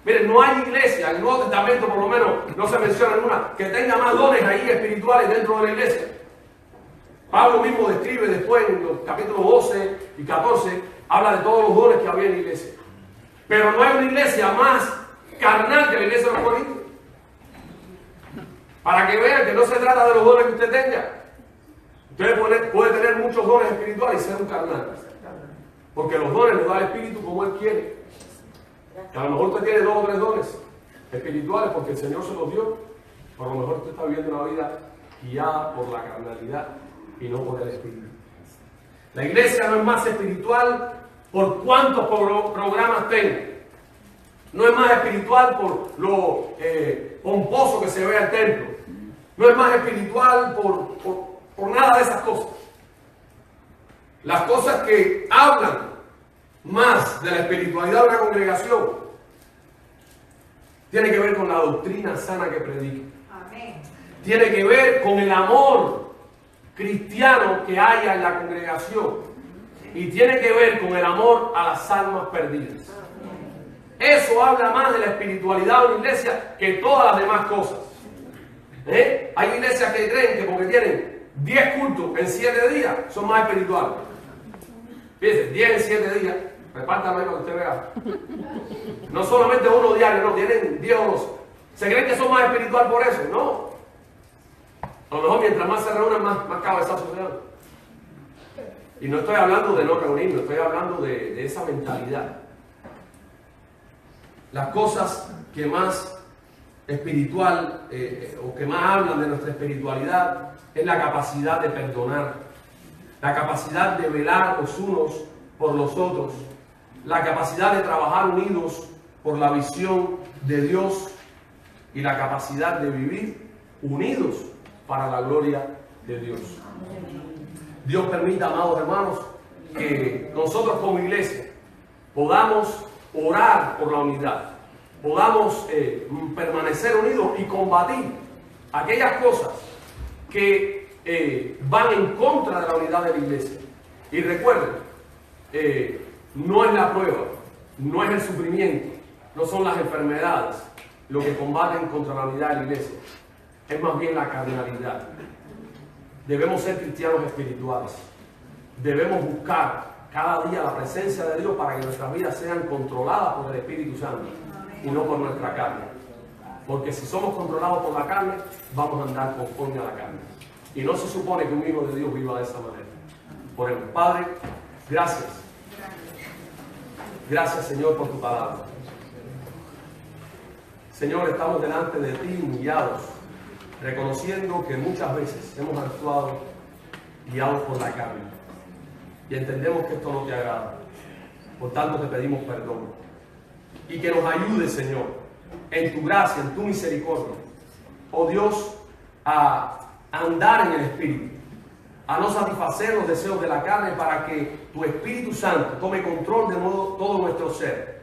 Miren, no hay iglesia, en el Nuevo Testamento por lo menos no se menciona ninguna, que tenga más dones ahí espirituales dentro de la iglesia. Pablo mismo describe después en los capítulos 12 y 14, habla de todos los dones que había en la iglesia. Pero no hay una iglesia más carnal que la iglesia de los Corintios. Para que vean que no se trata de los dones que usted tenga. Usted puede tener muchos dones espirituales y ser un carnal. Porque los dones los da el Espíritu como Él quiere. Que a lo mejor usted tiene 2 o 3 dones espirituales porque el Señor se los dio. O a lo mejor usted está viviendo una vida guiada por la carnalidad y no por el Espíritu. La iglesia no es más espiritual por cuántos programas tenga. No es más espiritual por lo pomposo que se ve al templo. No es más espiritual por nada de esas cosas. Las cosas que hablan más de la espiritualidad de una congregación tiene que ver con la doctrina sana que predica. Amén. Tiene que ver con el amor cristiano que haya en la congregación. Y tiene que ver con el amor a las almas perdidas. Eso habla más de la espiritualidad de una iglesia que todas las demás cosas. Hay iglesias que creen que porque tienen 10 cultos en 7 días son más espirituales. Fíjense, 10 en 7 días. Repártalo ahí para que usted vea. No solamente uno diario, no, tienen 10 o 12. ¿Se creen que son más espiritual por eso? No. A lo mejor mientras más se reúnen, más cabezazos se dan. Y no estoy hablando de no reunirnos, estoy hablando de esa mentalidad. Las cosas que más espiritual o que más hablan de nuestra espiritualidad es la capacidad de perdonar, la capacidad de velar los unos por los otros, la capacidad de trabajar unidos por la visión de Dios y la capacidad de vivir unidos para la gloria de Dios. Dios permita, amados hermanos, que nosotros como iglesia podamos orar por la unidad, podamos permanecer unidos y combatir aquellas cosas que van en contra de la unidad de la iglesia. Y recuerden, no es la prueba, no es el sufrimiento, no son las enfermedades lo que combaten contra la unidad de la iglesia, es más bien la carnalidad. Debemos ser cristianos espirituales, debemos buscar cada día la presencia de Dios para que nuestras vidas sean controladas por el Espíritu Santo y no por nuestra carne. Porque si somos controlados por la carne, vamos a andar conforme a la carne. Y no se supone que un hijo de Dios viva de esa manera. Por ejemplo, Padre, gracias. Gracias, Señor, por tu palabra. Señor, estamos delante de ti humillados, reconociendo que muchas veces hemos actuado guiados por la carne. Y entendemos que esto no te agrada. Por tanto, te pedimos perdón. Y que nos ayudes, Señor, en tu gracia, en tu misericordia, oh Dios, a andar en el Espíritu, a no satisfacer los deseos de la carne, para que tu Espíritu Santo tome control de todo nuestro ser.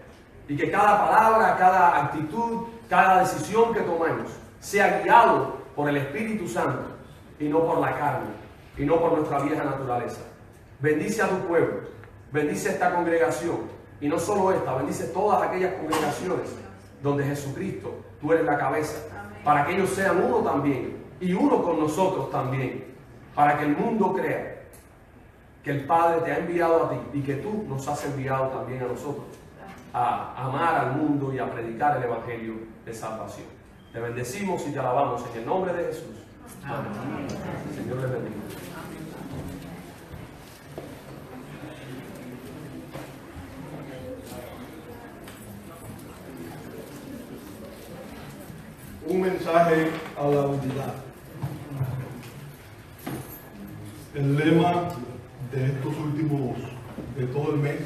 Y que cada palabra, cada actitud, cada decisión que tomemos sea guiado por el Espíritu Santo y no por la carne, y no por nuestra vieja naturaleza. Bendice a tu pueblo, bendice esta congregación, y no solo esta, bendice todas aquellas congregaciones donde Jesucristo, tú eres la cabeza, para que ellos sean uno también, y uno con nosotros también, para que el mundo crea que el Padre te ha enviado a ti y que tú nos has enviado también a nosotros a amar al mundo y a predicar el Evangelio de salvación. Te bendecimos y te alabamos en el nombre de Jesús. Amén. Señor les bendiga. Un mensaje a la unidad. El lema de estos últimos, de todo el mes,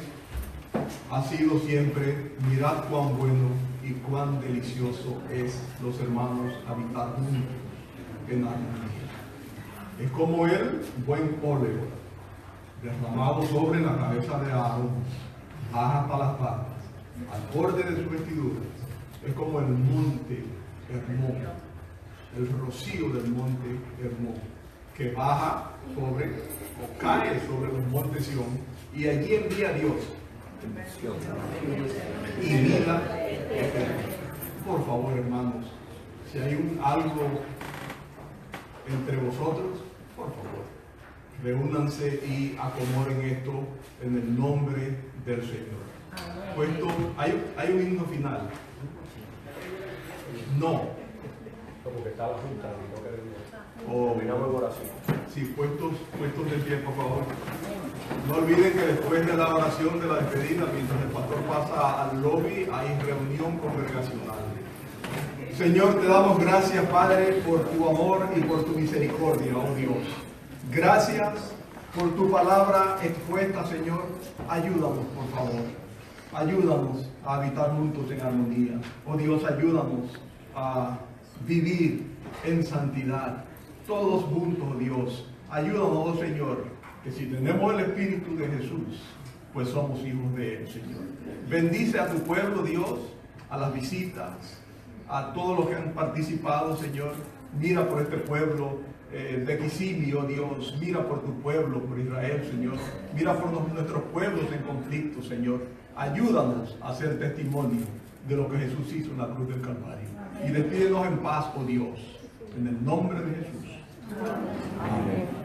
ha sido siempre: mirad cuán bueno y cuán delicioso es, los hermanos, habitar juntos en armonía. Es como el buen óleo derramado sobre la cabeza de Aarón, baja hasta las patas, al borde de su vestidura. Es como el monte Hermón, el rocío del monte Hermón, que baja sobre o cae sobre los montes Sión, y allí envía a Dios y vida eterna. Por favor, hermanos, si hay algo entre vosotros, por favor, reúnanse y acomoden esto en el nombre del Señor. Puesto, hay un himno final. No. Como que está la junta, no queremos. O terminamos en oración. Sí, puestos de pie, por favor. No olviden que después de la oración de la despedida, mientras el pastor pasa al lobby, hay reunión congregacional. Señor, te damos gracias, Padre, por tu amor y por tu misericordia, oh Dios. Gracias por tu palabra expuesta, Señor. Ayúdanos, por favor. Ayúdanos a habitar juntos en armonía. Oh Dios, ayúdanos a vivir en santidad. Todos juntos, oh Dios. Ayúdanos, oh Señor, que si tenemos el Espíritu de Jesús, pues somos hijos de Él, Señor. Bendice a tu pueblo, Dios, a las visitas, a todos los que han participado, Señor. Mira por este pueblo de Kissimmee, oh Dios. Mira por tu pueblo, por Israel, Señor. Mira por nuestros pueblos en conflicto, Señor. Ayúdanos a hacer testimonio de lo que Jesús hizo en la cruz del Calvario. Y despídenos en paz, oh Dios, en el nombre de Jesús. Amén.